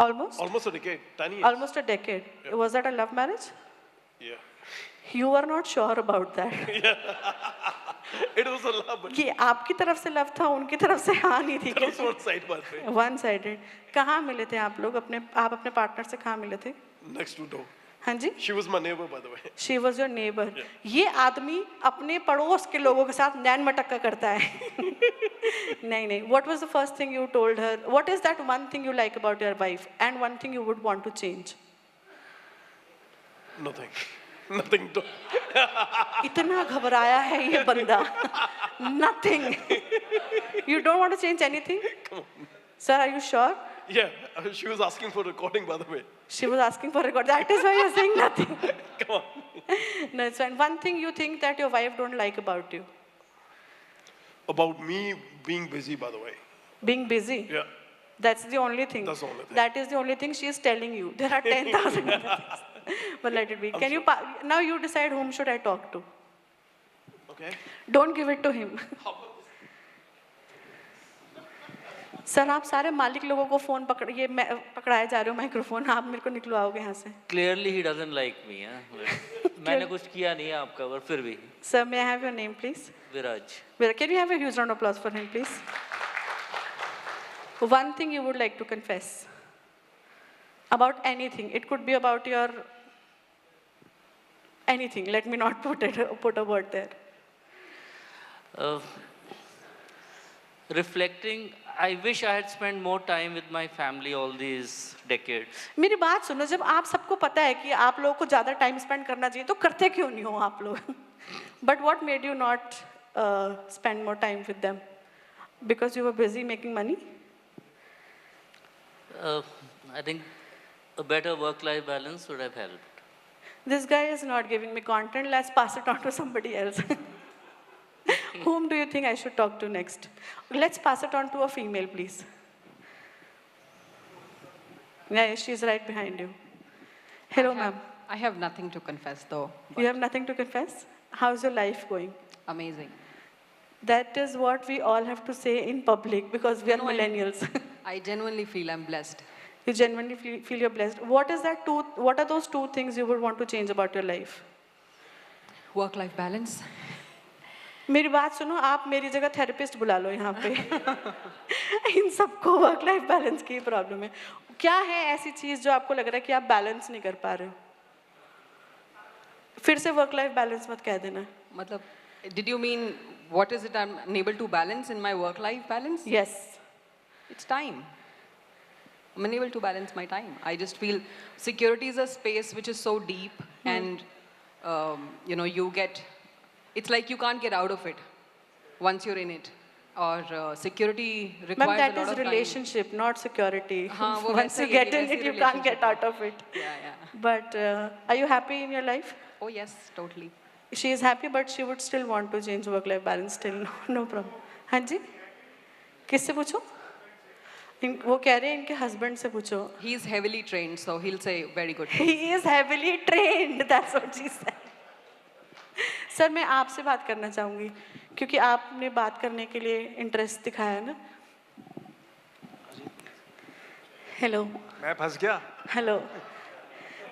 Almost? Almost a decade. 10 years. Almost a decade. Yeah. Was that a love marriage? Yeah. You were not sure about that. It was a love, but ये आपकी तरफ से love था, उनकी तरफ से हाँ नहीं थी that was one side, by the way. One sided. कहाँ मिले थे आप लोग? आप अपने पार्टनर से कहाँ मिले थे? Next to door. हाँ जी, She was my neighbor, by the way. She was your neighbour. ये आदमी अपने पड़ोस के लोगों के साथ नैन मटक्का करता है। नहीं नहीं, what was the first thing you told her? What is that one thing you like about your wife and one thing you would want to change? Nothing. Nothing. इतना घबराया है ये बंदा। Nothing. You don't want to change anything? Sir, are you sure? Yeah, she was asking for recording, by the way. She was asking for record. That is why you're saying nothing. Come on. No, it's fine. One thing you think that your wife don't like about you? About me being busy, by the way. Being busy. Yeah. That's the only thing. That's the only thing. That is the only thing she is telling you. There are 10,000 other things. But let it be. Can you now you decide whom should I talk to? Okay. Don't give it to him. Sir, आप सारे मालिक लोगों को phone पकड़ाए जा रहे हो microphone. आप मेरे को निकलवाओगे यहाँ से? Clearly he doesn't like me, मैंने कुछ किया नहीं है आपका, पर फिर भी। Sir, may I have your name, please? Viraj. Can you have a huge round of applause for him, please? One thing you would like to confess about anything. It could be about your anything. Let me not put a word there. Reflecting, I wish I had spent more time with my family all these decades. मेरी बात सुनो, जब आप सबको पता है कि आप लोगों को ज़्यादा टाइम स्पेंड करना चाहिए, तो करते क्यों नहीं हो आप लोग? But what made you not spend more time with them? Because you were busy making money? I think a better work-life balance would have helped. This guy is not giving me content. Let's pass it on to somebody else. Whom do you think I should talk to next? Let's pass it on to a female, please. Yeah, she's right behind you. Hello, ma'am. I have nothing to confess, though. You have nothing to confess? How's your life going? Amazing. That is what we all have to say in public because we are millennials. I genuinely feel I'm blessed. You genuinely feel you're blessed. What are those two things you would want to change about your life? Work-life balance. मेरी बात सुनो, आप मेरी जगह therapist बुला लो यहाँ पे। इन सबको वर्क लाइफ बैलेंस की प्रॉब्लम है। क्या है ऐसी चीज जो आपको लग रहा है कि आप बैलेंस नहीं कर पा रहे हो? फिर से वर्क लाइफ बैलेंस मत कह देना। मतलब, did you mean what is it I'm unable to balance in my work-life balance? Yes. It's time. I'm unable to balance my time. I just feel security is a space which is so deep, and you get. It's like you can't get out of it once you're in it. Or security requires Ma'am, a that lot is of time. relationship, not security. हाँ, वो Once वैसा you he get है, in वैसी it, you can't get relationship है। out of it. Yeah. But are you happy in your life? Oh yes, totally. She is happy, but she would still want to change work-life balance. Still, no problem. हाँ जी? किससे पूछो? वो कह रहे हैं इनके husband से पूछो. He's heavily trained, so he'll say very good. He is heavily trained. That's what she said. Sir, मैं आपसे बात करना चाहूँगी क्योंकि आपने बात करने के लिए इंटरेस्ट दिखाया ना. हेलो. मैं फंस गया. हेलो.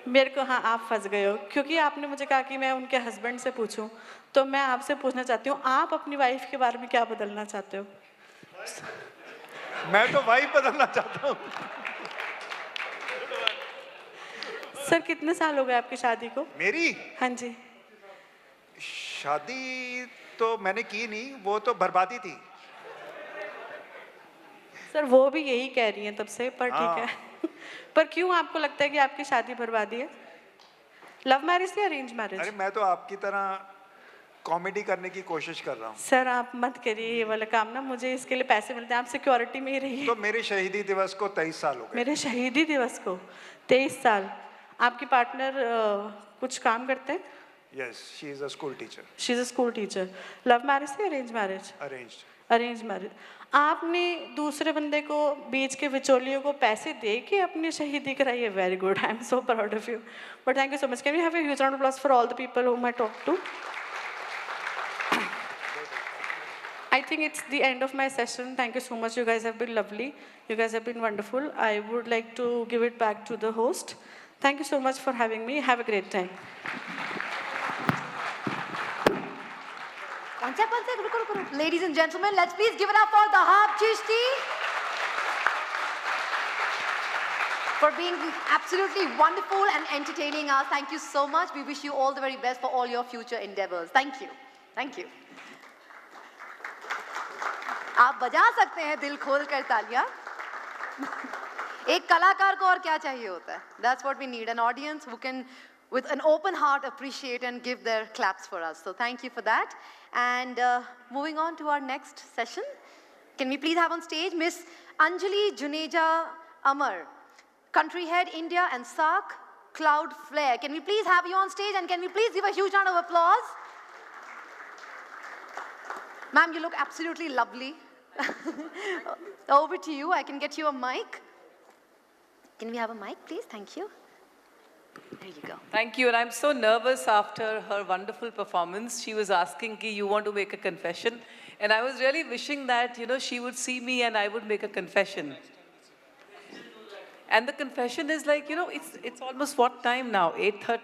मेरे को हाँ आप फंस गए हो क्योंकि आपने मुझे कहा कि मैं उनके हस्बैंड से पूछूं, तो मैं आपसे पूछना चाहती हूँ आप अपनी वाइफ के बारे में क्या बदलना चाहते हो? मैं तो वाइफ बदलना चाहता हूँ. सर, कितने साल हो गए आपकी शादी को? मेरी हाँ जी. शादी तो मैंने की नहीं, वो तो बर्बादी थी. सर वो भी यही कह रही हैं तब से, पर ठीक है। पर क्यों आपको लगता है कि आपकी शादी बर्बादी है? लव मैरिज या अरेंज मैरिज? अरे मैं तो आपकी तरह कॉमेडी करने की कोशिश कर रहा हूँ। सर आप मत करिए ये वाला काम ना, मुझे इसके लिए पैसे मिलते हैं, आप सिक्योरिटी में ही रहिए। तो मेरे शहीदी दिवस को 23 साल हो गए। मेरे शहीदी दिवस को 23 साल। आपकी पार्टनर कुछ काम करते हैं? Yes, she is a school teacher. She is a school teacher. Love marriage या arrange marriage? Arranged. Arrange marriage. आपने दूसरे बंदे को, बीच के विचोलियों को पैसे दे के अपनी शहीदी कराई है? Very good, I am so proud of you. But thank you so much. Can we have a huge round of applause for all the people whom I talked to? I think it's the end of my session. Thank you so much. You guys have been lovely. You guys have been wonderful. I would like to give it back to the host. Thank you so much for having me. Have a great time. Ladies and gentlemen, let's please give it up for Dahab Chishti for being absolutely wonderful and entertaining us. Thank you so much. We wish you all the very best for all your future endeavors. Thank you. Thank you. आप बजा सकते हैं दिल खोल कर तालियां। एक कलाकार को और क्या चाहिए होता है? That's what we need, an audience who can, with an open heart, appreciate and give their claps for us. So thank you for that. And moving on to our next session, can we please have on stage Miss Anjali Juneja Amar, Country Head India and SARC Cloudflare. Can we please have you on stage, and can we please give a huge round of applause? Ma'am, you look absolutely lovely. Over to you. I can get you a mic. Can we have a mic, please? Thank you. There you go. Thank you. And I'm so nervous after her wonderful performance. She was asking, Ki, you want to make a confession? And I was really wishing that, she would see me and I would make a confession. And the confession is like, it's almost what time now? 8:30?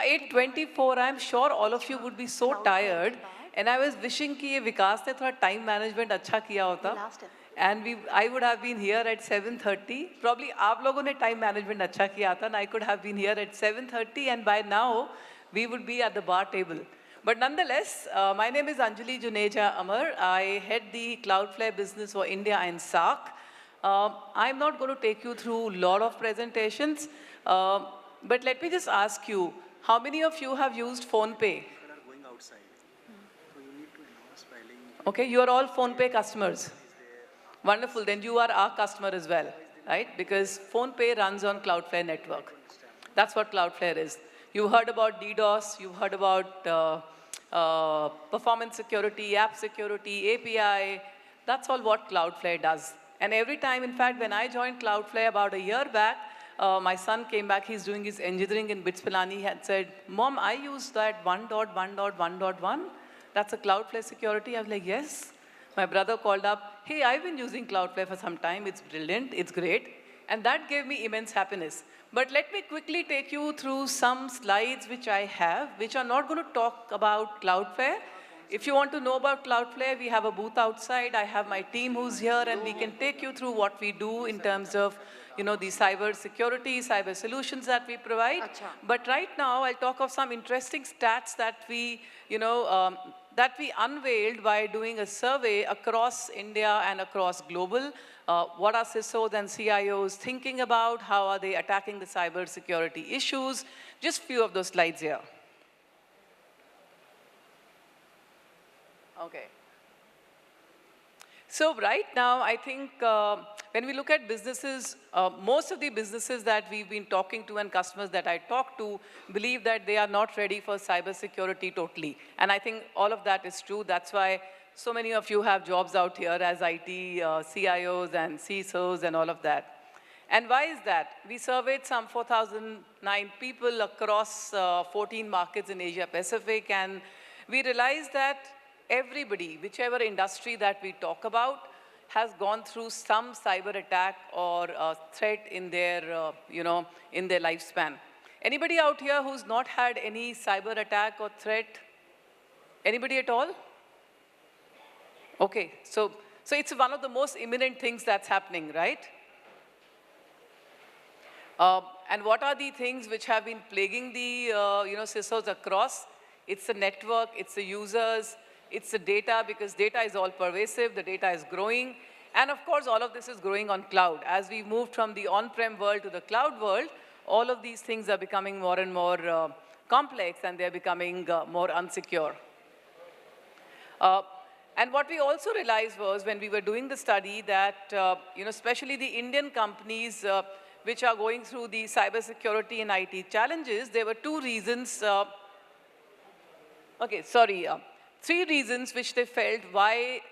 8:24. I'm sure all of you would be so tired. And I was wishing कि ये विकास ने थोड़ा time management अच्छा किया होता. And I would have been here at 7:30. Probably आप लोगों ने time management अच्छा किया था, and I could have been here at 7:30, and by now we would be at the bar table. But nonetheless, my name is Anjali Juneja Amar. I head the Cloudflare business for India and SARC. I'm not going to take you through a lot of presentations, but let me just ask you, how many of you have used PhonePe? Okay, you are all PhonePe customers. Wonderful, then you are our customer as well, right? Because PhonePe runs on Cloudflare network. That's what Cloudflare is. You heard about DDoS, you heard about performance security, app security, API. That's all what Cloudflare does. And every time, in fact, when I joined Cloudflare about a year back, my son came back, he's doing his engineering in BITS Pilani. He had said, Mom, I use that 1.1.1.1. That's a Cloudflare security. I was like, yes. My brother called up, hey, I've been using Cloudflare for some time. It's brilliant, it's great. And that gave me immense happiness. But let me quickly take you through some slides which I have, which are not going to talk about Cloudflare. If you want to know about Cloudflare, we have a booth outside. I have my team who's here, and we can take you through what we do in terms of, the cyber security, cyber solutions that we provide. But right now, I'll talk of some interesting stats that we, that we unveiled by doing a survey across India and across global. What are CISOs and CIOs thinking about? How are they attacking the cyber security issues? Just a few of those slides here. Okay. So right now, I think when we look at businesses, most of the businesses that we've been talking to and customers that I talk to believe that they are not ready for cybersecurity totally. And I think all of that is true. That's why so many of you have jobs out here as IT CIOs and CISOs and all of that. And why is that? We surveyed some 4,009 people across 14 markets in Asia Pacific, and we realized that everybody, whichever industry that we talk about, has gone through some cyber attack or threat in their, in their lifespan. Anybody out here who's not had any cyber attack or threat? Anybody at all? Okay, so it's one of the most imminent things that's happening, right? And what are the things which have been plaguing the, CISOs across? It's the network, it's the users, it's the data, because data is all pervasive, the data is growing. And of course, all of this is growing on cloud. As we moved from the on-prem world to the cloud world, all of these things are becoming more and more complex, and they're becoming more unsecure. And what we also realized was when we were doing the study that, especially the Indian companies which are going through the cybersecurity and IT challenges, there were two reasons, three reasons which they felt why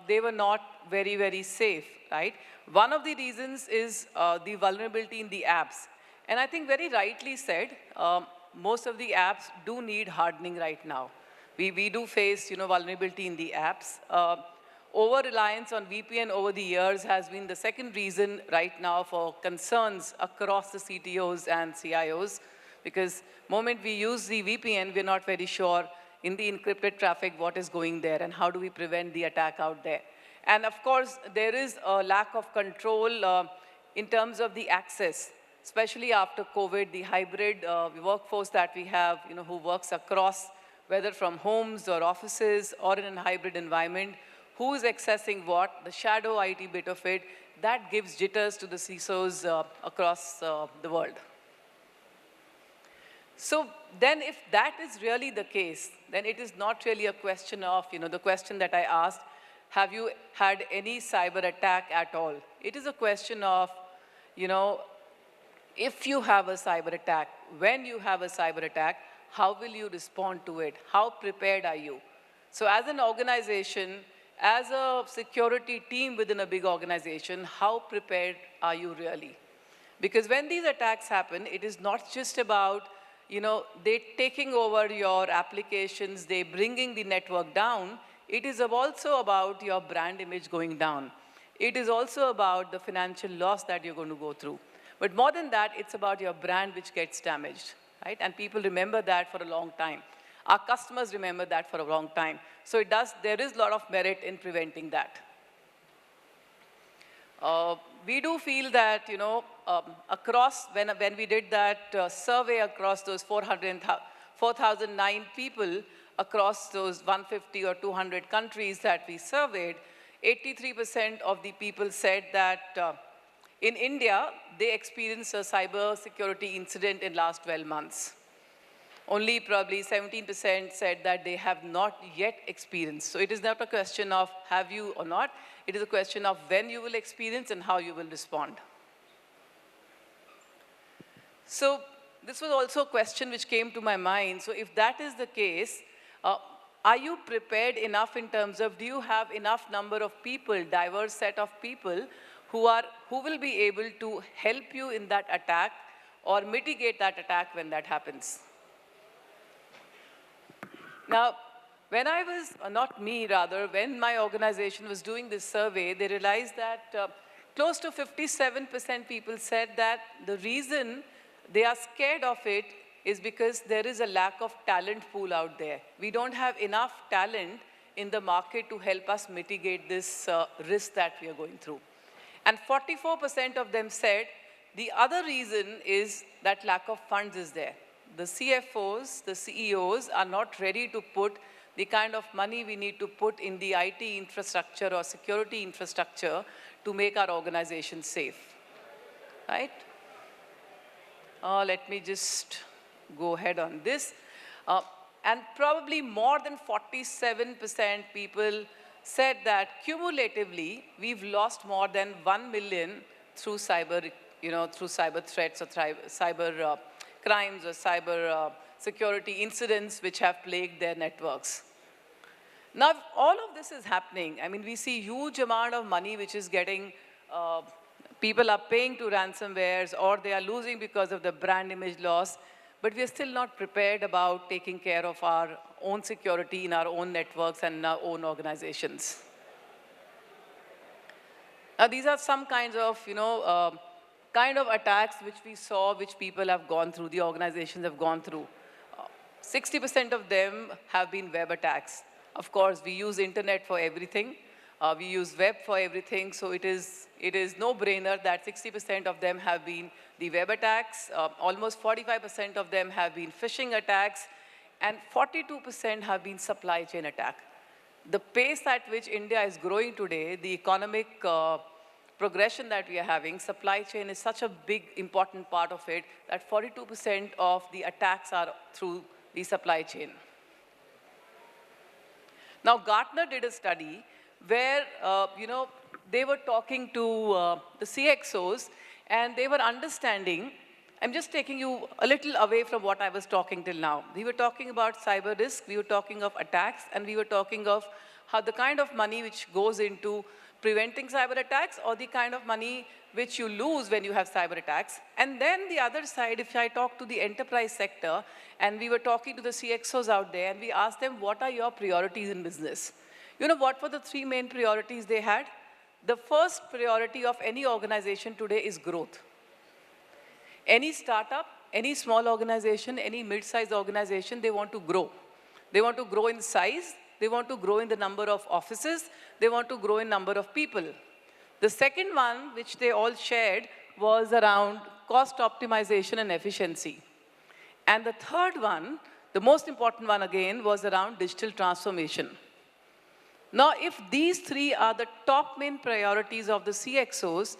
they were not very, very safe, right? One of the reasons is the vulnerability in the apps. And I think very rightly said, most of the apps do need hardening right now. We do face, vulnerability in the apps. Over-reliance on VPN over the years has been the second reason right now for concerns across the CTOs and CIOs, because moment we use the VPN, we're not very sure in the encrypted traffic what is going there and how do we prevent the attack out there. And of course, there is a lack of control in terms of the access, especially after COVID, the hybrid workforce that we have, who works across, whether from homes or offices or in a hybrid environment, who is accessing what, the shadow IT bit of it, that gives jitters to the CISOs across the world. So then if that is really the case, then it is not really a question of, the question that I asked, have you had any cyber attack at all? It is a question of, if you have a cyber attack, when you have a cyber attack, how will you respond to it? How prepared are you? So as an organization, as a security team within a big organization, how prepared are you really? Because when these attacks happen, it is not just about, they taking over your applications, they bringing the network down. It is also about your brand image going down. It is also about the financial loss that you're going to go through. But more than that, it's about your brand which gets damaged, right? And people remember that for a long time. Our customers remember that for a long time. So there is a lot of merit in preventing that. We do feel that, across, when we did that survey across those 4,009 people, across those 150 or 200 countries that we surveyed, 83% of the people said that in India, they experienced a cyber security incident in last 12 months. Only probably 17% said that they have not yet experienced. So it is not a question of have you or not. It is a question of when you will experience and how you will respond. So this was also a question which came to my mind. So if that is the case, are you prepared enough in terms of, do you have enough number of people, diverse set of people who will be able to help you in that attack or mitigate that attack when that happens? Now, when I was, not me rather, when my organization was doing this survey, they realized that close to 57% people said that the reason they are scared of it is because there is a lack of talent pool out there. We don't have enough talent in the market to help us mitigate this risk that we are going through. And 44% of them said the other reason is that lack of funds is there. The CFOs, the CEOs are not ready to put the kind of money we need to put in the IT infrastructure or security infrastructure to make our organization safe, right? Let me just go ahead on this. And probably more than 47% people said that cumulatively, we've lost more than 1 million through cyber, through cyber threats or cyber crimes or cyber security incidents which have plagued their networks. Now, all of this is happening. I mean, we see huge amount of money which is getting, people are paying to ransomwares or they are losing because of the brand image loss, but we are still not prepared about taking care of our own security in our own networks and in our own organizations. Now, these are some kinds of, kind of attacks which we saw, which people have gone through, the organizations have gone through. 60% of them have been web attacks. Of course, we use internet for everything. We use web for everything, so it is no-brainer that 60% of them have been the web attacks. Almost 45% of them have been phishing attacks, and 42% have been supply chain attack. the pace at which India is growing today, the economic progression that we are having, supply chain is such a big, important part of it that 42% of the attacks are through the supply chain. Now, Gartner did a study where, they were talking to the CXOs and they were understanding. I'm just taking you a little away from what I was talking till now. We were talking about cyber risk, we were talking of attacks, and we were talking of how the kind of money which goes into preventing cyber attacks or the kind of money which you lose when you have cyber attacks. And then the other side, if I talk to the enterprise sector, and we were talking to the CXOs out there, and we asked them, what are your priorities in business? You know what were the three main priorities they had? The first priority of any organization today is growth. Any startup, any small organization, any mid-sized organization, they want to grow. They want to grow in size, they want to grow in the number of offices, they want to grow in number of people. The second one, which they all shared, was around cost optimization and efficiency. And the third one, the most important one again, was around digital transformation. Now, if these three are the top main priorities of the CXOs,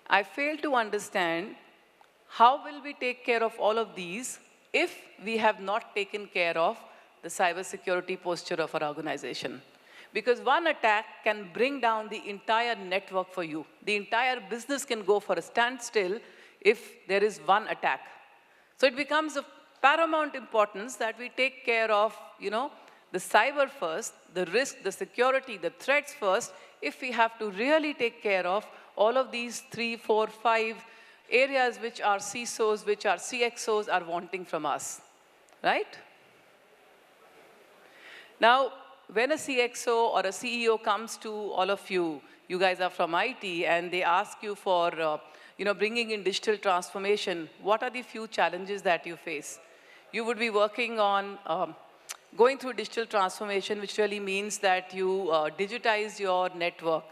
I fail to understand how will we take care of all of these if we have not taken care of the cybersecurity posture of our organization? Because one attack can bring down the entire network for you. The entire business can go for a standstill if there is one attack. So it becomes of paramount importance that we take care of, the cyber first, the risk, the security, the threats first, if we have to really take care of all of these 3, 4, 5 areas which our CISOs, which our CXOs are wanting from us, right? Now, when a CXO or a CEO comes to all of you, you guys are from IT, and they ask you for, bringing in digital transformation, what are the few challenges that you face? You would be working on going through digital transformation, which really means that you digitize your network.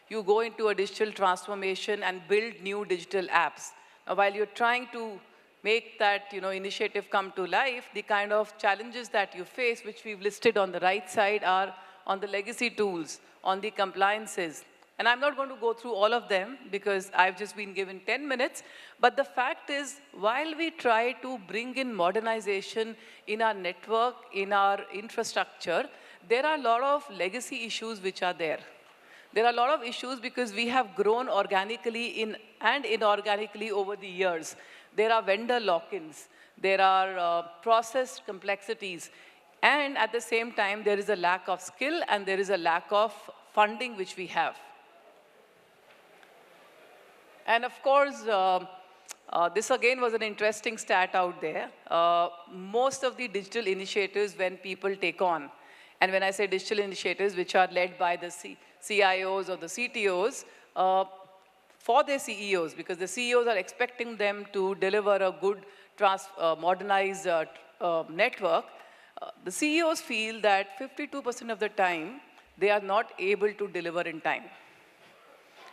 You go into a digital transformation and build new digital apps. Now, while you're trying to make that initiative come to life, the kind of challenges that you face, which we've listed on the right side, are on the legacy tools, on the compliances. And I'm not going to go through all of them because I've just been given 10 minutes. But the fact is, while we try to bring in modernization in our network, in our infrastructure, there are a lot of legacy issues which are there. There are a lot of issues because we have grown organically and inorganically over the years. There are vendor lock-ins. There are process complexities. And at the same time, there is a lack of skill and there is a lack of funding which we have. And of course, this again was an interesting stat out there. Most of the digital initiatives when people take on, and when I say digital initiatives which are led by the CIOs or the CTOs, for their CEOs, because the CEOs are expecting them to deliver a good modernized network, the CEOs feel that 52% of the time, they are not able to deliver in time.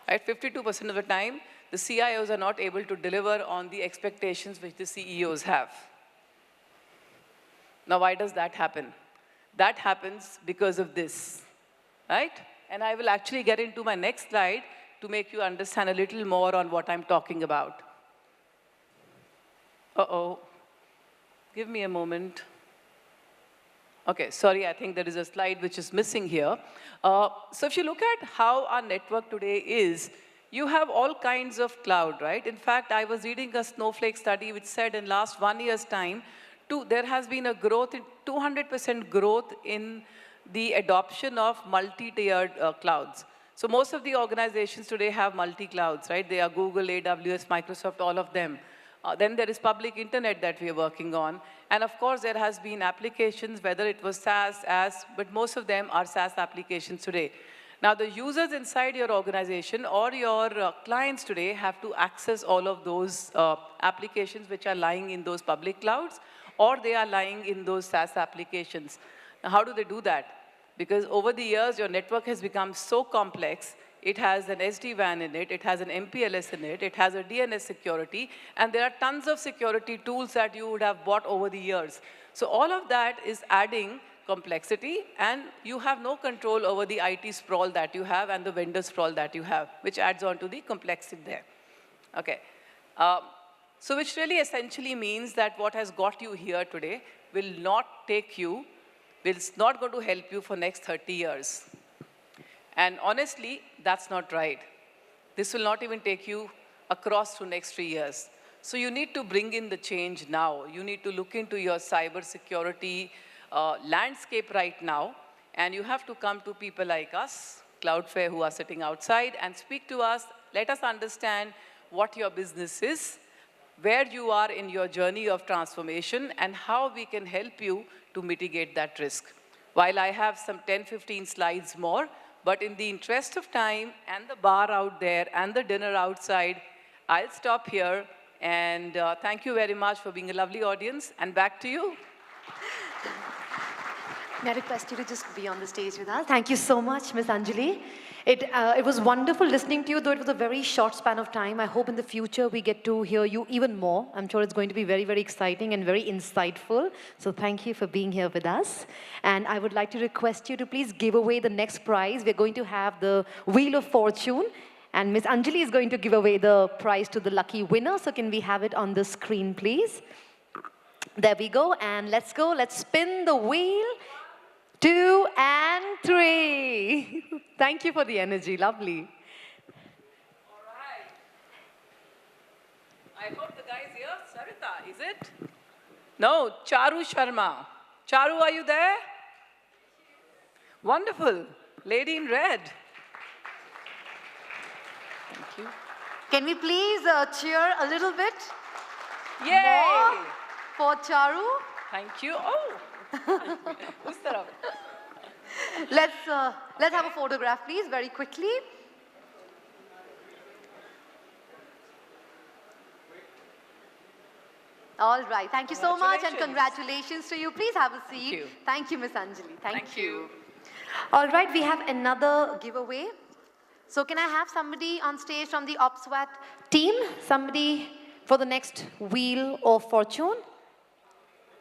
Right? 52% of the time, the CIOs are not able to deliver on the expectations which the CEOs have. Now, why does that happen? That happens because of this, right? And I will actually get into my next slide to make you understand a little more on what I'm talking about. Uh-oh. Give me a moment. Okay, sorry, I think there is a slide which is missing here. So if you look at how our network today is, you have all kinds of cloud, right? In fact, I was reading a Snowflake study which said in last 1 year's time, there has been a growth, 200% growth in the adoption of multi-tiered clouds. So most of the organizations today have multi-clouds, right? They are Google, AWS, Microsoft, all of them. Then there is public internet that we are working on. And of course, there has been applications, whether it was SaaS, but most of them are SaaS applications today. Now, the users inside your organization or your clients today have to access all of those applications which are lying in those public clouds, or they are lying in those SaaS applications. Now, how do they do that? Because over the years, your network has become so complex. It has an SD-WAN in it, it has an MPLS in it, it has a DNS security, and there are tons of security tools that you would have bought over the years. So all of that is adding complexity, and you have no control over the IT sprawl that you have and the vendor sprawl that you have, which adds on to the complexity there. Okay. So which really essentially means that what has got you here today will not going to help you for next 30 years. And honestly, that's not right. This will not even take you across to next 3 years. So you need to bring in the change now. You need to look into your cyber security landscape right now, and you have to come to people like us, Cloudflare, who are sitting outside, and speak to us. Let us understand what your business is, where you are in your journey of transformation, and how we can help you to mitigate that risk. While I have some 10, 15 slides more, but in the interest of time and the bar out there and the dinner outside, I'll stop here. And thank you very much for being a lovely audience. And back to you. May I request you to just be on the stage with us? Thank you so much, Ms. Anjali. It was wonderful listening to you, though it was a very short span of time. I hope in the future we get to hear you even more. I'm sure it's going to be very, very exciting and very insightful. So thank you for being here with us. And I would like to request you to please give away the next prize. We're going to have the Wheel of Fortune. And Ms. Anjali is going to give away the prize to the lucky winner. So can we have it on the screen, please? There we go. And let's go. Let's spin the wheel. 2 and 3. Thank you for the energy. Lovely. All right. I hope the guy is here. Sarita, is it? No, Charu Sharma. Charu, are you there? Wonderful. Lady in red. Thank you. Can we please cheer a little bit Yay! more for Charu? Thank you. Oh. Us taraf. Let's have a photograph, please, very quickly. All right. Thank you so much, and congratulations to you. Please have a seat. Thank you, Ms. Anjali. Thank you. All right, we have another giveaway. So can I have somebody on stage from the OpSWAT team? Somebody for the next Wheel of Fortune?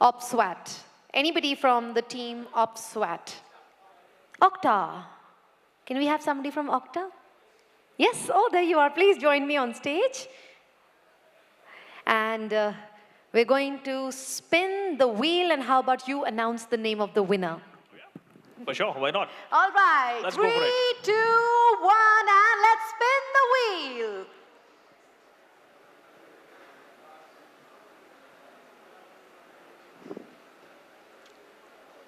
OpSWAT. Anybody from the team OpSWAT? Okta. Can we have somebody from Okta? Yes, oh, there you are. Please join me on stage. And we're going to spin the wheel, and how about you announce the name of the winner? For sure, why not? All right, Let's 3, go for it. 2, 1, and let's spin the wheel.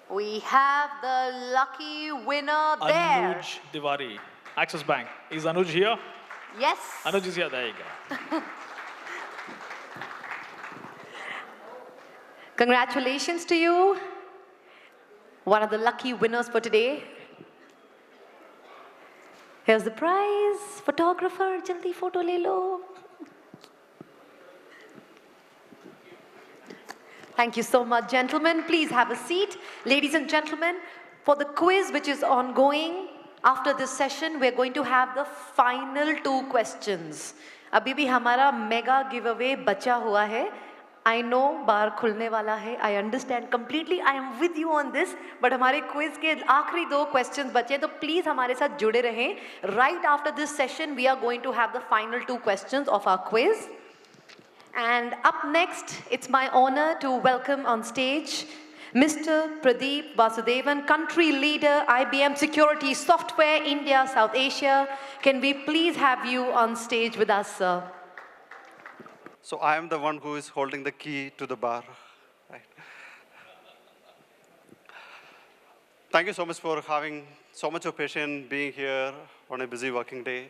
We have the lucky winner there. Anuj Tiwari, Axis Bank. Is Anuj here? Yes. Anuj is here, there you go. Congratulations to you. One of the lucky winners for today. Here's the prize. Photographer, jaldi photo le lo. Thank you so much, gentlemen. Please have a seat. Ladies and gentlemen, for the quiz which is ongoing, after this session, we're going to have the final 2 questions. Abhi bhi hamara mega giveaway bacha hua hai. I know bar khulne wala hai. I understand completely. I am with you on this. But हमारे quiz के आखिरी 2 questions बचे, तो please हमारे साथ जुड़े रहें. Right after this session, we are going to have the final 2 questions of our quiz. And up next, it's my honor to welcome on stage Mr. Pradeep Vasudevan, Country Leader, IBM Security Software, India, South Asia. Can we please have you on stage with us, sir? So I am the one who is holding the key to the bar. Right. Thank you so much for having so much of patience being here on a busy working day.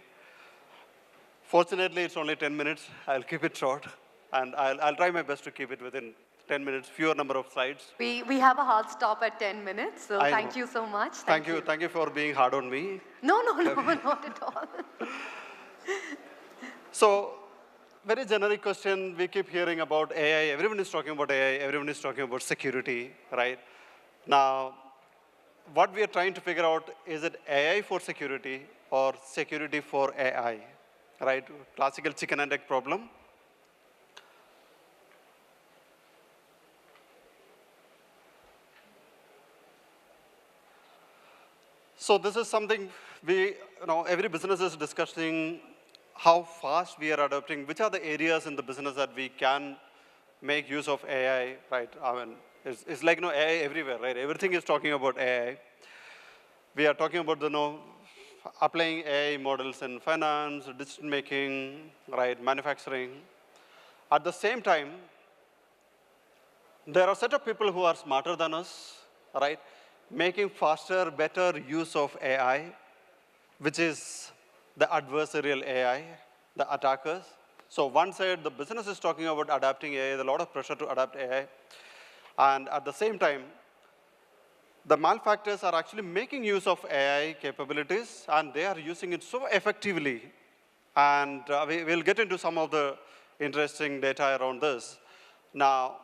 Fortunately, it's only 10 minutes. I'll keep it short. And I'll try my best to keep it within 10 minutes, fewer number of slides. We have a hard stop at 10 minutes, so thank you so much. Thank you. Thank you for being hard on me. No, not at all. So, very generic question. We keep hearing about AI. Everyone is talking about AI. Everyone is talking about security, right? Now, what we are trying to figure out, is it AI for security or security for AI, right? Classical chicken and egg problem. So this is something every business is discussing how fast we are adopting, which are the areas in the business that we can make use of AI, right? I mean, it's like AI everywhere, right? Everything is talking about AI. We are talking about applying AI models in finance, decision making, right, manufacturing. At the same time, there are a set of people who are smarter than us, right, making faster, better use of AI, which is the adversarial AI, the attackers. So one side, the business is talking about adapting AI, there's a lot of pressure to adapt AI. And at the same time, the malefactors are actually making use of AI capabilities, and they are using it so effectively. And we'll get into some of the interesting data around this. Now,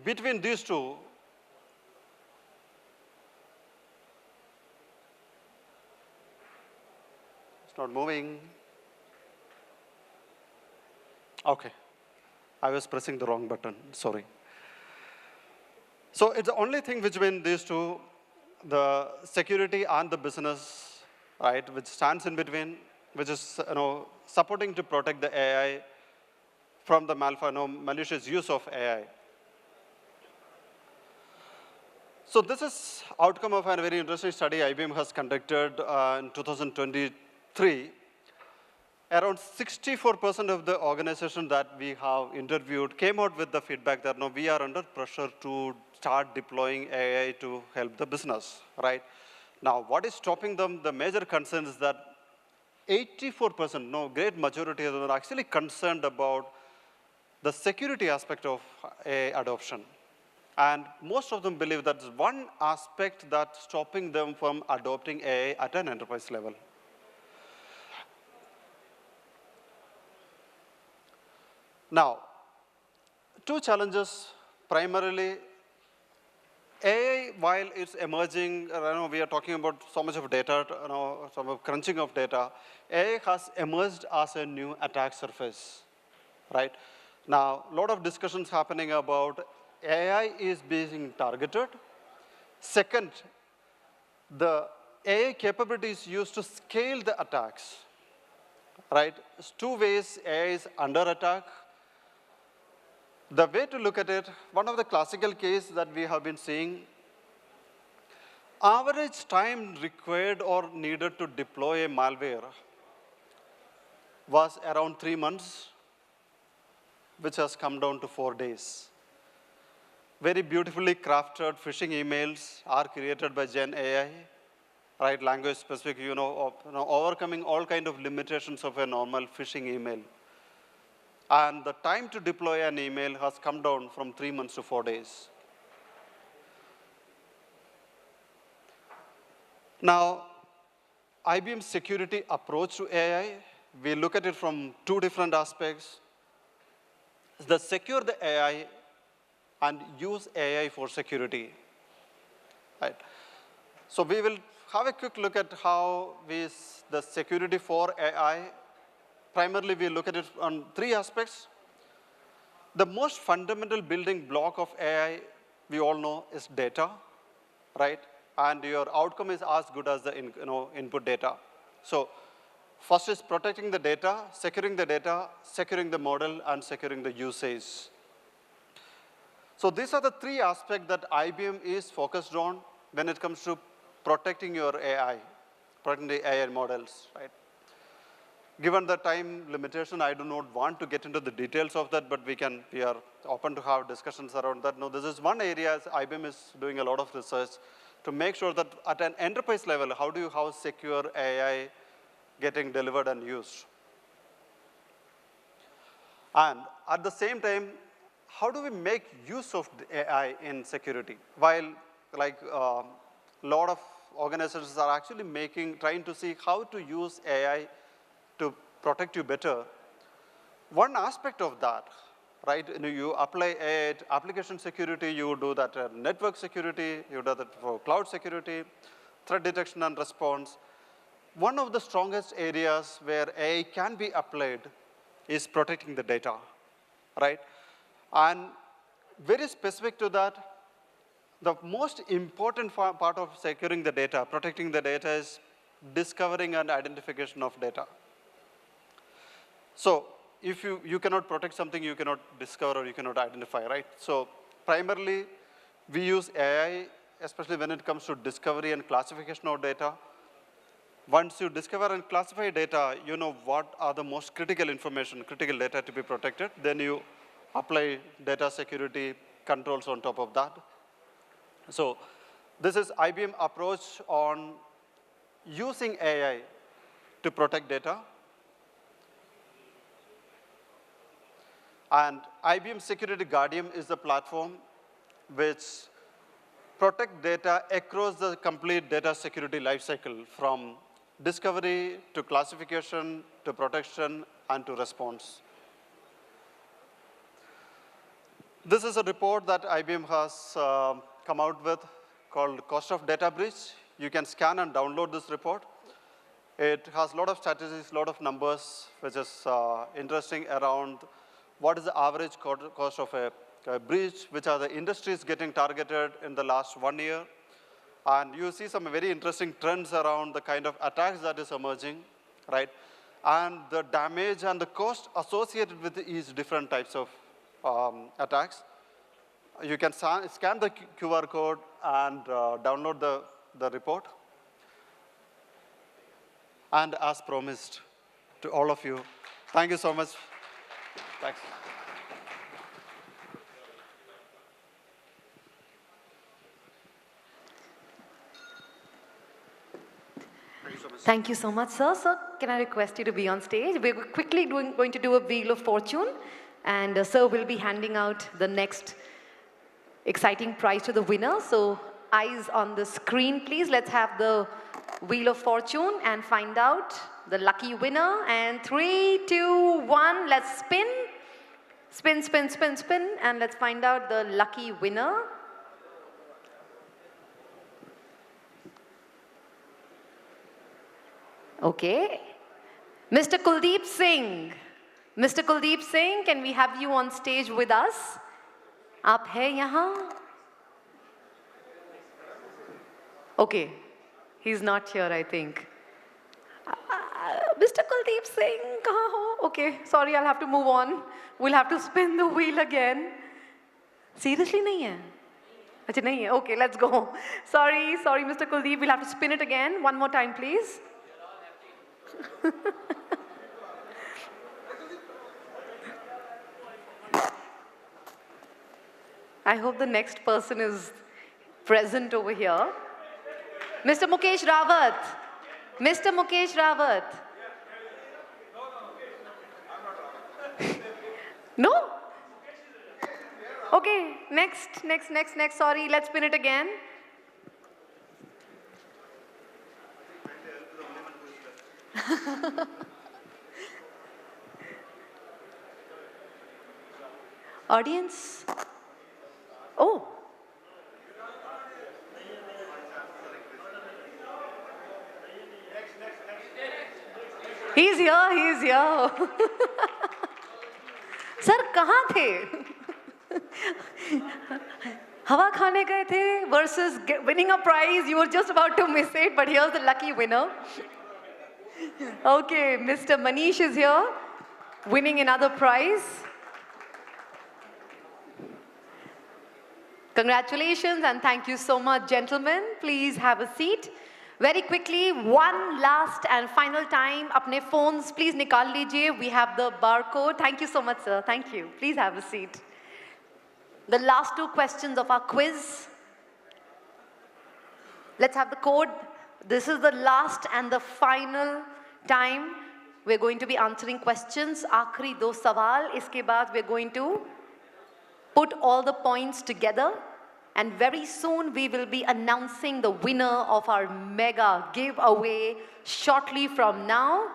between these two, it's not moving. Okay, I was pressing the wrong button, sorry. So it's the only thing between these two, the security and the business, right, which stands in between, which is supporting to protect the AI from the malicious use of AI. So this is outcome of a very interesting study IBM has conducted in 2023. Around 64% of the organizations that we have interviewed came out with the feedback that we are under pressure to start deploying AI to help the business, right? Now, what is stopping them? The major concern is that 84%, great majority of them are actually concerned about the security aspect of AI adoption. And most of them believe that's one aspect that's stopping them from adopting AI at an enterprise level. Now, two challenges, primarily, AI, while it's emerging, we are talking about so much of data, some of crunching of data, AI has emerged as a new attack surface, right? Now, a lot of discussions happening about AI is being targeted. Second, the AI capabilities used to scale the attacks, right? There's two ways AI is under attack. The way to look at it, one of the classical cases that we have been seeing, average time required or needed to deploy a malware was around 3 months, which has come down to 4 days. Very beautifully crafted phishing emails are created by Gen AI, right? Language specific, overcoming all kind of limitations of a normal phishing email. And the time to deploy an email has come down from 3 months to 4 days. Now, IBM's security approach to AI, we look at it from two different aspects. The secure the AI and use AI for security, right? So we will have a quick look at how the security for AI. Primarily, we look at it on 3 aspects. The most fundamental building block of AI, we all know, is data, right? And your outcome is as good as the input data. So first is protecting the data, securing the model, and securing the usage. So these are the 3 aspects that IBM is focused on when it comes to protecting your AI, protecting the AI models, right? Given the time limitation, I do not want to get into the details of that, but we are open to have discussions around that. Now, this is one area IBM is doing a lot of research to make sure that at an enterprise level, how do you have secure AI getting delivered and used? And at the same time, how do we make use of AI in security? While a lot of organizations are actually trying to see how to use AI to protect you better. One aspect of that, right, you apply AI to application security, you do that network security, you do that for cloud security, threat detection and response. One of the strongest areas where AI can be applied is protecting the data, right? And very specific to that, The most important part of securing the data, protecting the data, is discovering and identification of data. So if you cannot protect something, you cannot discover or you cannot identify, right? So primarily, we use AI, especially when it comes to discovery and classification of data. Once you discover and classify data, you know what are the most critical information, critical data to be protected. Then you apply data security controls on top of that. So this is IBM approach on using AI to protect data. And IBM Security Guardian is the platform which protect data across the complete data security lifecycle, from discovery to classification to protection and to response. This is a report that IBM has come out with called Cost of Data Breach. You can scan and download this report. It has a lot of statistics, a lot of numbers, which is interesting around what is the average cost of a breach, which are the industries getting targeted in the last 1 year. And you see some very interesting trends around the kind of attacks that is emerging, right? And the damage and the cost associated with each different types of attacks. You can scan the QR code and download the report. And as promised to all of you, thank you so much. Thanks. Thank you so much, sir. Sir, can I request you to be on stage? We're quickly going to do a Wheel of Fortune, and sir will be handing out the next exciting prize to the winner. So eyes on the screen, please. Let's have the Wheel of Fortune and find out the lucky winner. And 3, 2, 1, let's spin. Spin, spin, spin, spin, and let's find out the lucky winner. Okay. Mr. Kuldeep Singh. Mr. Kuldeep Singh, can we have you on stage with us? Aap hai yahan? Okay. He's not here, I think. Mr. Kuldeep Singh, kahan ho? Okay, sorry, I'll have to move on. We'll have to spin the wheel again. Seriously, nahi hai? Achha, nahi hai. Okay, let's go. Sorry, Mr. Kuldeep. We'll have to spin it again. One more time, please. I hope the next person is present over here. Mr. Mukesh Rawat. Mr. Mukesh Rawat. No? Okay, next. Sorry, let's spin it again. Audience? Oh. He's here. Sir, कहाँ थे? हवा खाने गए थे versus winning a prize. You were just about to miss it, but here's the lucky winner. Okay, Mr. Manish is here, winning another prize. Congratulations and thank you so much, gentlemen. Please have a seat. Very quickly, one last and final time, apne phones please nikal lijiye. We have the barcode. Thank you so much, sir. Thank you. Please have a seat. The last 2 questions of our quiz. Let's have the code. This is the last and the final time we're going to be answering questions. Aakhri 2 sawal. Iske baad we're going to put all the points together. And very soon we will be announcing the winner of our mega giveaway shortly from now.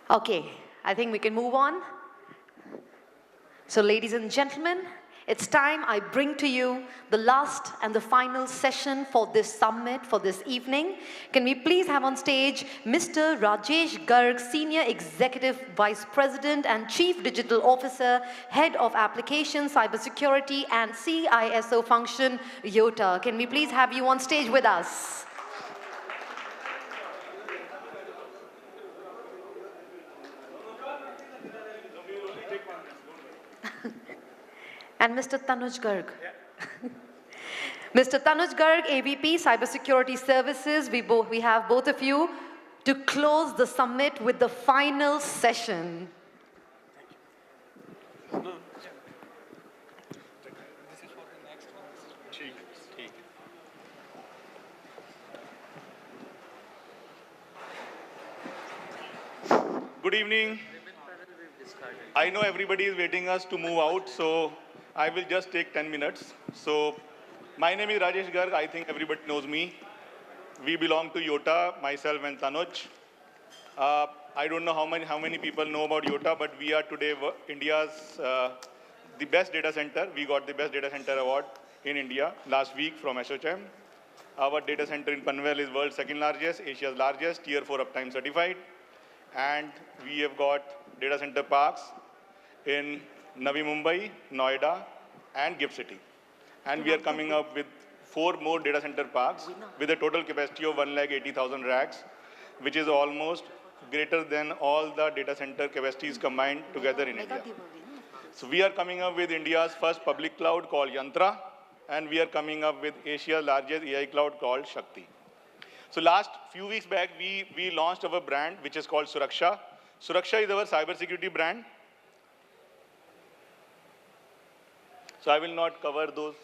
Okay, I think we can move on. So ladies and gentlemen, it's time I bring to you the last and the final session for this summit, for this evening. Can we please have on stage Mr. Rajesh Garg, Senior Executive Vice President and Chief Digital Officer, Head of Application, Cybersecurity and CISO Function, Yotta. Can we please have you on stage with us? And Mr. Tanuj Garg. Mr. Tanuj Garg, AVP, Cybersecurity Services. We have both of you to close the summit with the final session. Good evening. I know everybody is waiting us to move out, so I will just take 10 minutes. So my name is Rajesh Garg. I think everybody knows me. We belong to Yotta, myself and Tanuj. I don't know how many people know about Yotta, but we are today India's the best data center. We got the best data center award in India last week from ASSOCHAM. Our data center in Panvel is world's second largest, Asia's largest, Tier 4 uptime certified. And we have got data center parks in Navi Mumbai, Noida, and GIFT City. And we are coming up with 4 more data center parks with a total capacity of 180,000 racks, which is almost greater than all the data center capacities combined together in India. So we are coming up with India's first public cloud called Yantra, and we are coming up with Asia's largest AI cloud called Shakti. So last few weeks back, we launched our brand, which is called Suraksha. Suraksha is our cybersecurity brand. So I will not cover those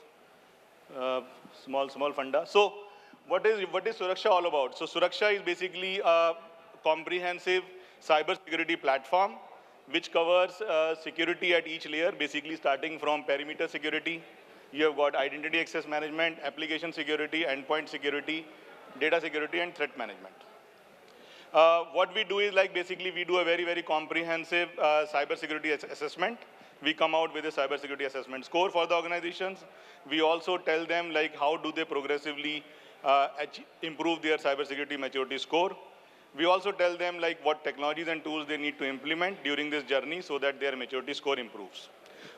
small funda. So what is Suraksha all about? So Suraksha is basically a comprehensive cybersecurity platform which covers security at each layer, basically starting from perimeter security. You have got identity access management, application security, endpoint security, data security, and threat management. What we do is basically we do a very, very comprehensive cybersecurity assessment. We come out with a cybersecurity assessment score for the organizations. We also tell them how do they progressively improve their cybersecurity maturity score. We also tell them what technologies and tools they need to implement during this journey so that their maturity score improves.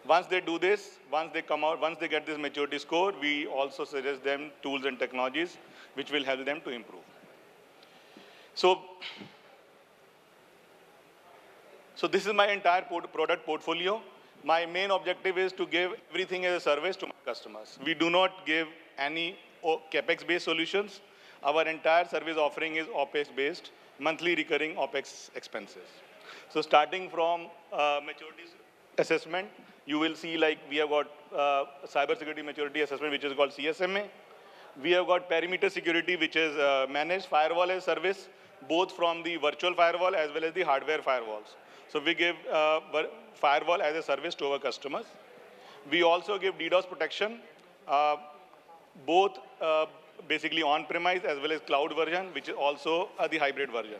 Once they do this, once they get this maturity score, we also suggest them tools and technologies which will help them to improve. So this is my entire product portfolio. My main objective is to give everything as a service to my customers. We do not give any CapEx-based solutions. Our entire service offering is OpEx-based, monthly recurring OpEx expenses. So starting from maturity assessment, you will see we have got cybersecurity maturity assessment, which is called CSMA. We have got perimeter security, which is managed firewall as service, both from the virtual firewall as well as the hardware firewalls. So we give firewall as a service to our customers. We also give DDoS protection, both basically on-premise as well as cloud version, which is also the hybrid version.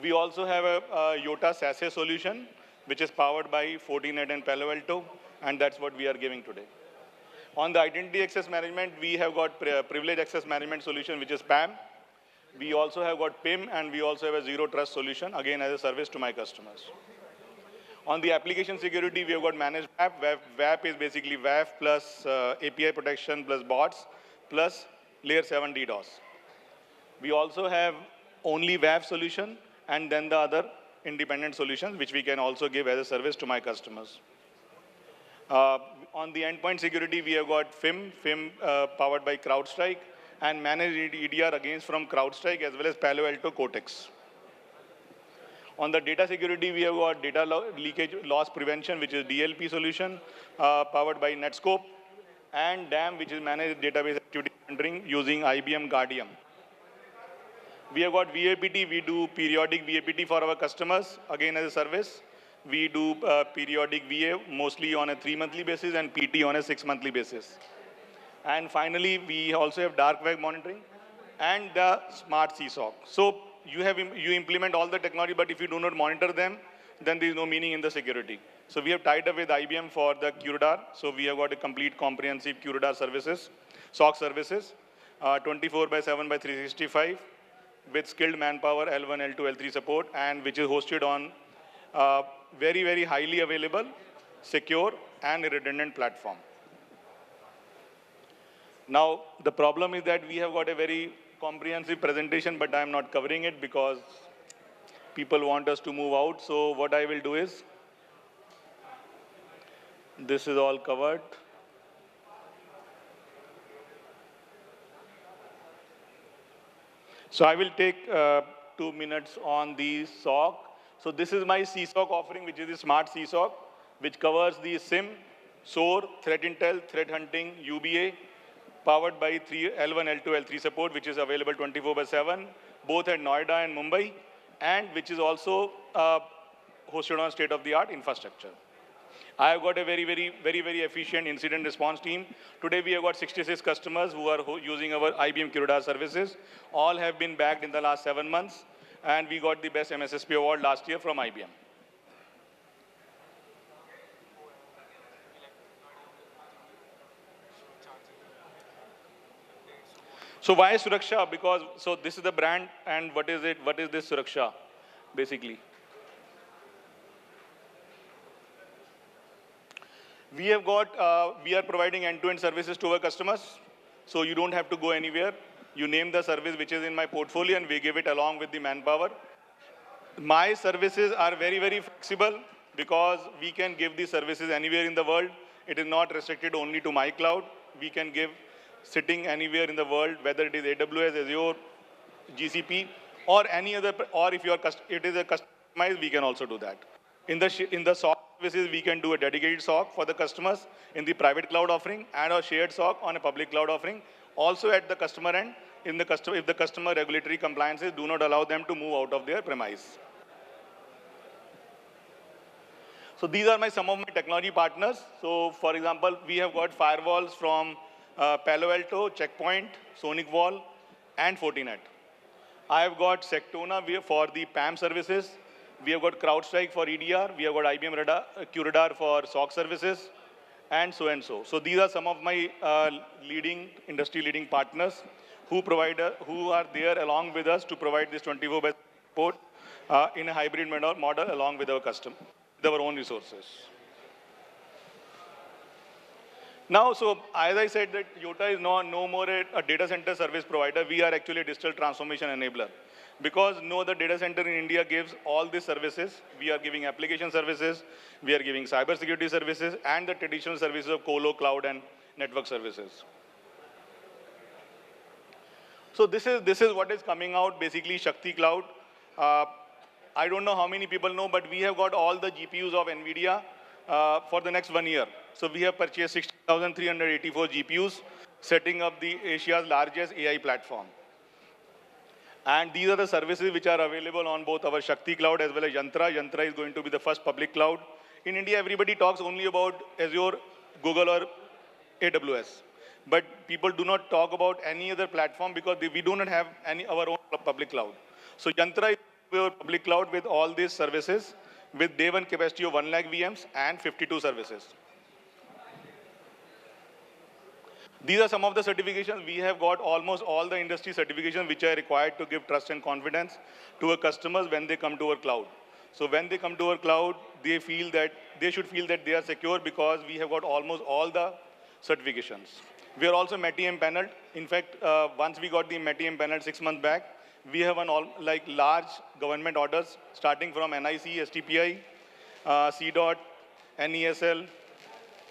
We also have a Yotta SASE solution, which is powered by Fortinet and Palo Alto, and that's what we are giving today. On the identity access management, we have got privilege access management solution, which is PAM. We also have got PIM, and we also have a zero trust solution, again as a service to my customers. On the application security, we have got managed WAF. WAF is basically WAF plus API protection plus bots plus layer 7 DDoS. We also have only WAF solution and then the other independent solutions, which we can also give as a service to my customers. On the endpoint security, we have got FIM powered by CrowdStrike, and managed EDR against from CrowdStrike as well as Palo Alto Cortex. On the data security, we have got data leakage loss prevention, which is DLP solution, powered by Netscope, and DAM, which is managed database activity monitoring using IBM Guardium. We have got VAPT. We do periodic VAPT for our customers, again as a service. We do periodic VA, mostly on a 3-monthly basis, and PT on a 6-monthly basis. And finally, we also have dark web monitoring and the smart CSOC. So you implement all the technology, but if you do not monitor them, then there is no meaning in the security. So we have tied up with IBM for the QRadar. So we have got a complete comprehensive QRadar services, SOC services, 24/7 by 365 with skilled manpower, L1, L2, L3 support, and which is hosted on very, very highly available, secure, and redundant platform. Now, the problem is that we have got a very comprehensive presentation, but I'm not covering it because people want us to move out. So what I will do is, this is all covered. So I will take 2 minutes on the SOC. So this is my CSOC offering, which is the Smart CSOC, which covers the SIM, SOAR, Threat Intel, Threat Hunting, UBA, powered by L1, L2, L3 support, which is available 24/7, both at Noida and Mumbai, and which is also hosted on state-of-the-art infrastructure. I have got a very efficient incident response team. Today, we have got 66 customers who are using our IBM QRadar services. All have been backed in the last 7 months, and we got the best MSSP award last year from IBM. So why Suraksha? Because, so this is the brand, and what is it? What is this Suraksha, basically? We are providing end-to-end services to our customers. So you don't have to go anywhere. You name the service which is in my portfolio, and we give it along with the manpower. My services are very flexible because we can give these services anywhere in the world. It is not restricted only to my cloud. We can give sitting anywhere in the world, whether it is AWS, Azure, GCP, or any other, or if it is a customized, we can also do that. In the SOC services, we can do a dedicated SOC for the customers in the private cloud offering and a shared SOC on a public cloud offering. Also at the customer end, if the customer regulatory compliances do not allow them to move out of their premise. So these are some of my technology partners. So for example, we have got firewalls from Palo Alto, Checkpoint, SonicWall, and Fortinet. I have got Sectona for the PAM services. We have got CrowdStrike for EDR. We have got IBM QRadar for SOC services, and so and so. So these are some of my industry-leading partners who are there along with us to provide this 24/7 support in a hybrid model along with our own resources. Now, so as I said that Yotta is no more a data center service provider. We are actually a digital transformation enabler. Because no other data center in India gives all these services. We are giving application services, we are giving cybersecurity services, and the traditional services of colo, cloud, and network services. So this is what is coming out, basically Shakti Cloud. I don't know how many people know, but we have got all the GPUs of NVIDIA for the next 1 year. So we have purchased 60,384 GPUs, setting up the Asia's largest AI platform. And these are the services which are available on both our Shakti Cloud as well as Yantra. Yantra is going to be the first public cloud. In India, everybody talks only about Azure, Google, or AWS. But people do not talk about any other platform because we do not have our own public cloud. So Yantra is our public cloud with all these services with day one capacity of 1 lakh VMs and 52 services. These are some of the certifications. We have got almost all the industry certifications which are required to give trust and confidence to our customers when they come to our cloud. So when they come to our cloud, they should feel that they are secure because we have got almost all the certifications. We are also METI paneled. In fact, once we got the METI panel 6 months back, we have large government orders starting from NIC, STPI, CDOT, NESL,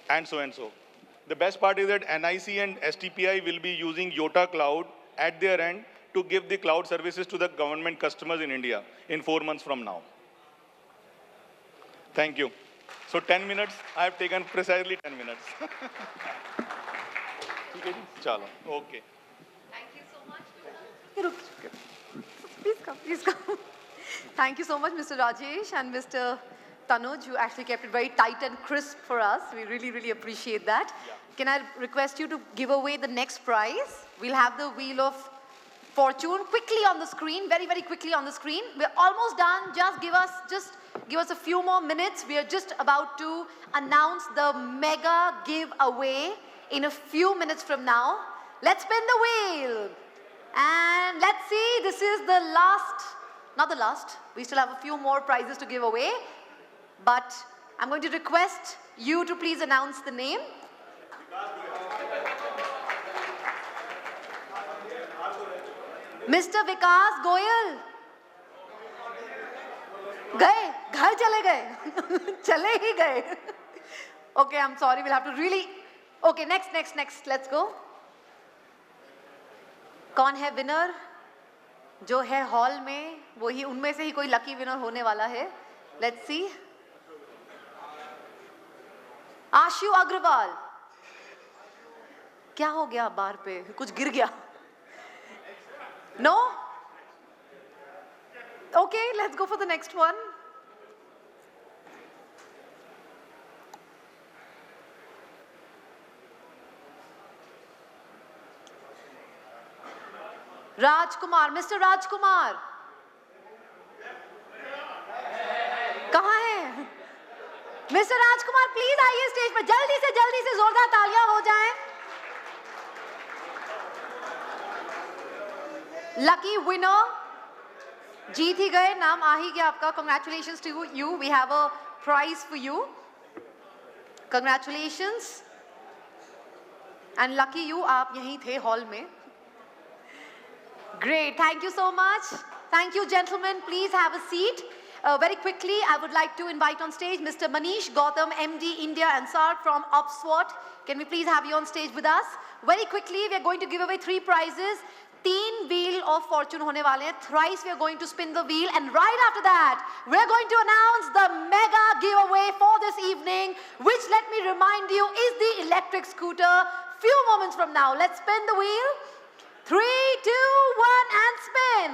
and so and so. The best part is that NIC and STPI will be using Yotta Cloud at their end to give the cloud services to the government customers in India in 4 months from now. Thank you. So 10 minutes, I have taken precisely 10 minutes. Chalo, okay. Thank you so much. Please come. Thank you so much, Mr. Rajesh and Mr. Tanuj. You actually kept it very tight and crisp for us. We really appreciate that. Yeah. Can I request you to give away the next prize? We'll have the Wheel of Fortune quickly on the screen, very quickly on the screen. We're almost done. Just give us Give us a few more minutes. We are just about to announce the mega giveaway in a few minutes from now. Let's spin the wheel. And let's see, this is the last, not the last. We still have a few more prizes to give away. But I'm going to request you to please announce the name. Mr. Vikas Goyal. गए घर चले गए चले ही गए Okay, I'm sorry, we'll have to really. Okay, next, let's go. कौन है winner? जो है हॉल में, वो ही उनमें से ही कोई लकी विनर होने वाला है. Let's see. आशु अग्रवाल. क्या हो गया बार पे? कुछ गिर गया? No? Okay, let's go for the next one. Rajkumar, mister Rajkumar. कहाँ है? मिस्टर राजकुमार प्लीज आइए स्टेज पर. जल्दी से जोरदार तालियां हो जाएं. Lucky winner. जीत ही गए, नाम आ ही गया आपका. Congratulations to you. We have a prize for you. Congratulations. And lucky you, आप यहीं थे हॉल में. Great, thank you so much. Thank you, gentlemen. Please have a seat. Very quickly, I would like to invite on stage Mr. Manish Gautam, MD, India and SARC from Upswot. Can we please have you on stage with us? Very quickly, we are going to give away 3 prizes. 3 wheel of fortune hone wale hain. Thrice we are going to spin the wheel, and right after that we are going to announce the mega giveaway for this evening, which, let me remind you, is the electric scooter. Few moments from now, let's spin the wheel. 3, 2, 1 and spin.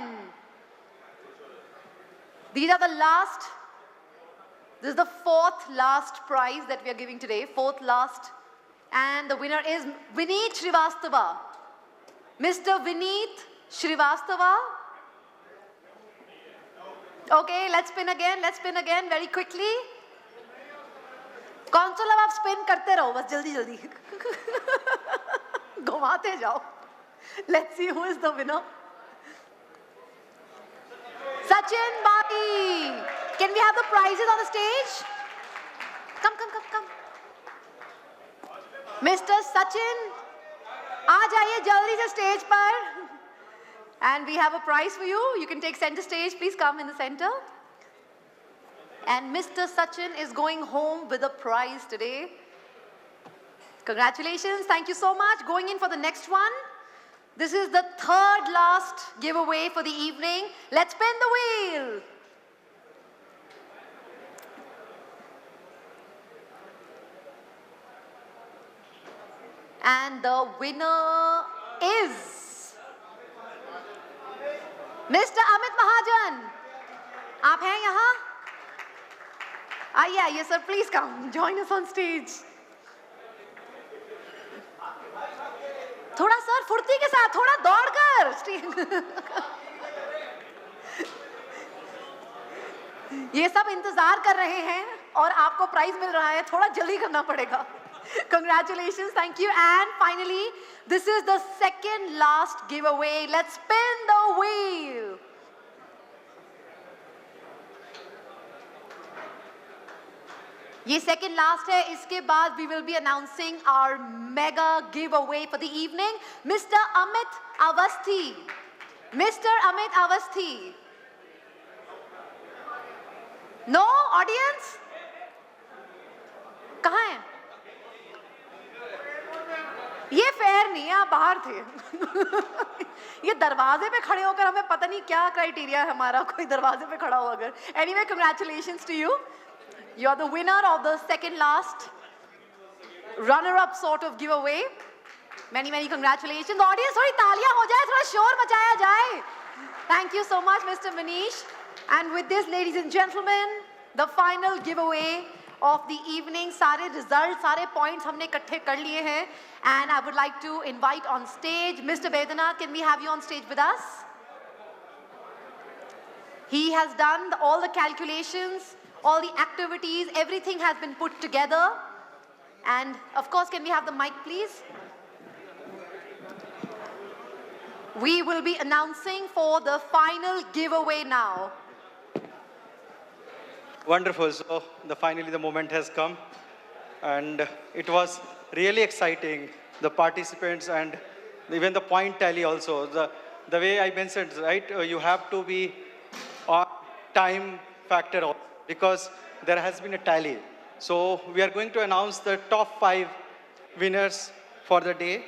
These are the last. This is the 4th last prize that we are giving today. 4th last, and the winner is Vineet Srivastava. Mr. Vineet Srivastava. Okay, let's spin again very quickly. Console अब आप spin करते रहो बस जल्दी घुमाते जाओ. Let's see who is the winner. Sachin Bali. Can we have the prizes on the stage? Come. Mr. Sachin, आ जाइए जल्दी से स्टेज पर. And we have a prize for you. You can take center stage. Please come in the center. And Mr. Sachin is going home with a prize today. Congratulations. Thank you so much. Going in for the next one. This is the 3rd last giveaway for the evening. Let's spin the wheel. And the winner is Mr. Amit Mahajan. आप हैं यहाँ? आइए sir, please come. Join us on stage. थोड़ा sir फुर्ती के साथ, थोड़ा दौड़कर. ये सब इंतजार कर रहे हैं और आपको प्राइज मिल रहा है. थोड़ा जल्दी करना पड़ेगा. Congratulations, thank you. And finally, this is the 2nd last giveaway. Let's spin the wheel. ये 2nd last है. इसके बाद we will be announcing our mega giveaway for the evening. Mr. Amit Avasthi. Mr. Amit Avasthi. No audience? कहाँ हैं? ये fair नहीं है, आप बाहर थे. ये दरवाजे पे खड़े होकर हमें पता नहीं क्या क्राइटेरिया है हमारा, कोई दरवाजे पे खड़ा हो अगर. Anyway, congratulations to you. You are the winner of the 2nd last runner-up sort of giveaway. Many congratulations. Audience, थोड़ी तालियां हो जाए, थोड़ा शोर मचाया जाए. Thank you so much, Mr. Manish. And with this, ladies and gentlemen, the final giveaway of the evening. सारे results, सारे points हमने इकट्ठे कर लिए हैं. And I would like to invite on stage Mr. Vedanath. Can we have you on stage with us? He has done all the calculations all the activities, everything has been put together. And of course, can we have the mic, please? We will be announcing for the final giveaway now. Wonderful. So finally the moment has come. And it was really exciting. The participants and even the point tally also. The way I mentioned, right? You have to be on time factor also, because there has been a tally. So we are going to announce the top 5 winners for the day.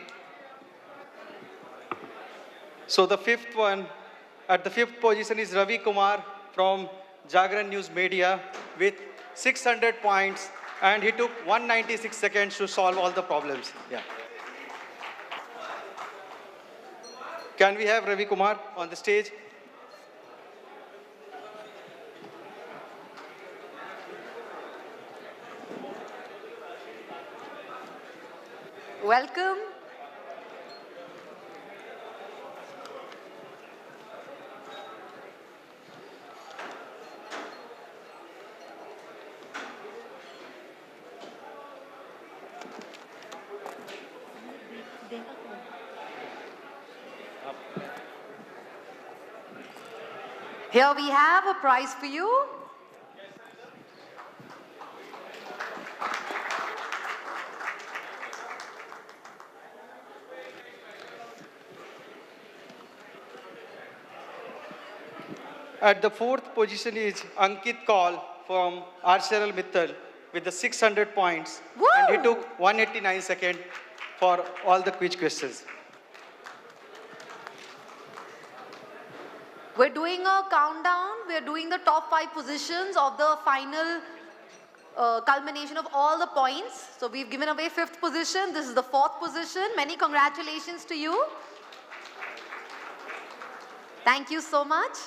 So the fifth one, at the 5th position is Ravi Kumar from Jagran News Media with 600 points, and he took 196 seconds to solve all the problems. Yeah. Can we have Ravi Kumar on the stage? Welcome. Here we have a prize for you. At the 4th position is Ankit Kaul from Arsenal Mittal with the 600 points. Woo! And he took 189 seconds for all the quiz questions. We're doing a countdown. We're doing the top 5 positions of the final culmination of all the points. So we've given away 5th position. This is the 4th position. Many congratulations to you. Thank you so much.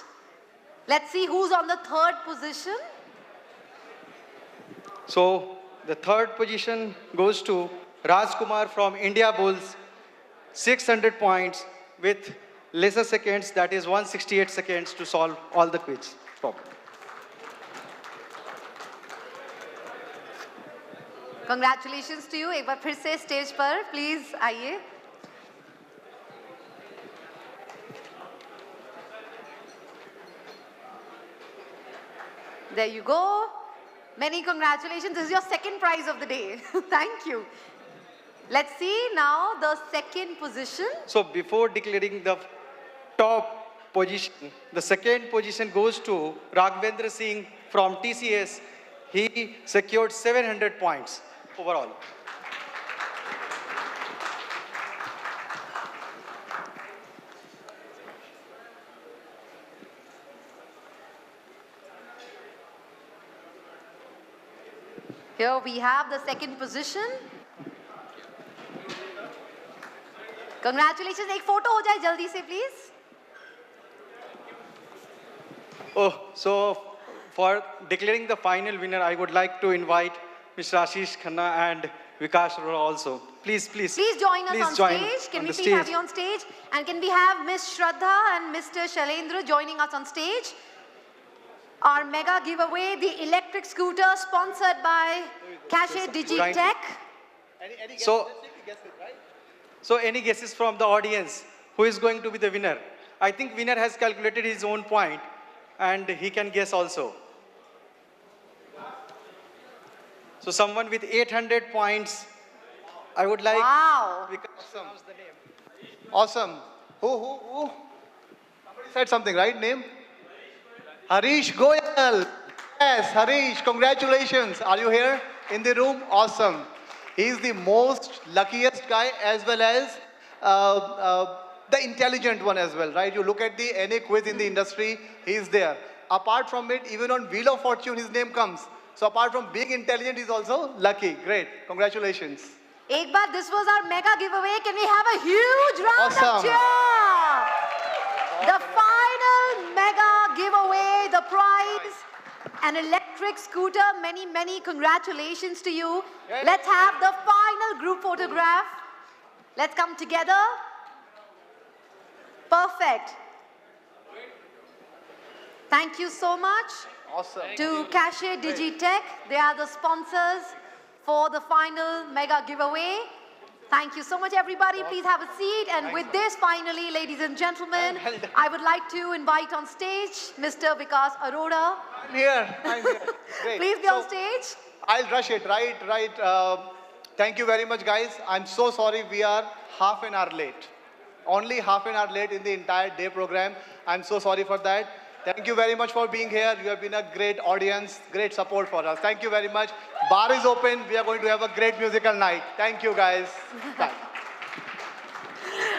Let's see who's on the 3rd position. So the 3rd position goes to Raj Kumar from India Bulls, 600 points with lesser seconds, that is 168 seconds to solve all the quiz problems. Congratulations to you. एक बार फिर से stage पर please आइए. There you go. Many congratulations. This is your 2nd prize of the day. Thank you. Let's see now the 2nd position. So before declaring the top position, the 2nd position goes to Raghavendra Singh from TCS. He secured 700 points overall. Here we have the 2nd position. Congratulations. एक photo हो जाए जल्दी से please. Oh, so for declaring the final winner, I would like to invite Mr. Ashish Khanna and Vikas Arora also. Please. Please join us on stage. Can we please have you on stage? And can we have Miss Shraddha and Mr. Shailendra joining us on stage? Our mega giveaway, the electric scooter sponsored by Cache Digitech. So any guesses from the audience? Who is going to be the winner? I think winner has calculated his own point and he can guess also. So someone with 800 points, I would like... Wow. Awesome. Who? Somebody said something, right? Name? Harish Goyal. Yes, Harish, congratulations. Are you here in the room? Awesome. He's the most luckiest guy as well as the intelligent one as well, right? You look at the NA quiz in the industry, he's there. Apart from it, even on Wheel of Fortune, his name comes. So apart from being intelligent, he's also lucky. Great. Congratulations. एक बार, this was our mega giveaway. Can we have a huge round of cheer? The final mega giveaway, the prize, an electric scooter. Many, many congratulations to you. Let's have the final group photograph. Let's come together. Perfect. Thank you so much Awesome. to Cache Digitech. They are the sponsors for the final mega giveaway. Thank you so much, everybody. Please have a seat. And with this, finally, ladies and gentlemen, I would like to invite on stage Mr. Vikas Arora. I'm here. Great. Please be on stage. I'll rush it, right. Thank you very much, guys. I'm so sorry we are half an hour late. Only half an hour late in the entire day program. I'm so sorry for that. Thank you very much for being here. You have been a great audience, great support for us. Thank you very much. Bar is open. We are going to have a great musical night. Thank you, guys. Bye.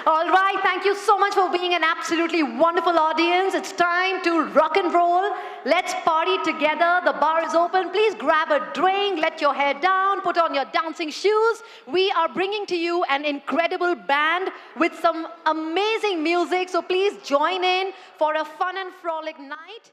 All right, thank you so much for being an absolutely wonderful audience. It's time to rock and roll. Let's party together. The bar is open. Please grab a drink, let your hair down, put on your dancing shoes. We are bringing to you an incredible band with some amazing music. So please join in for a fun and frolic night.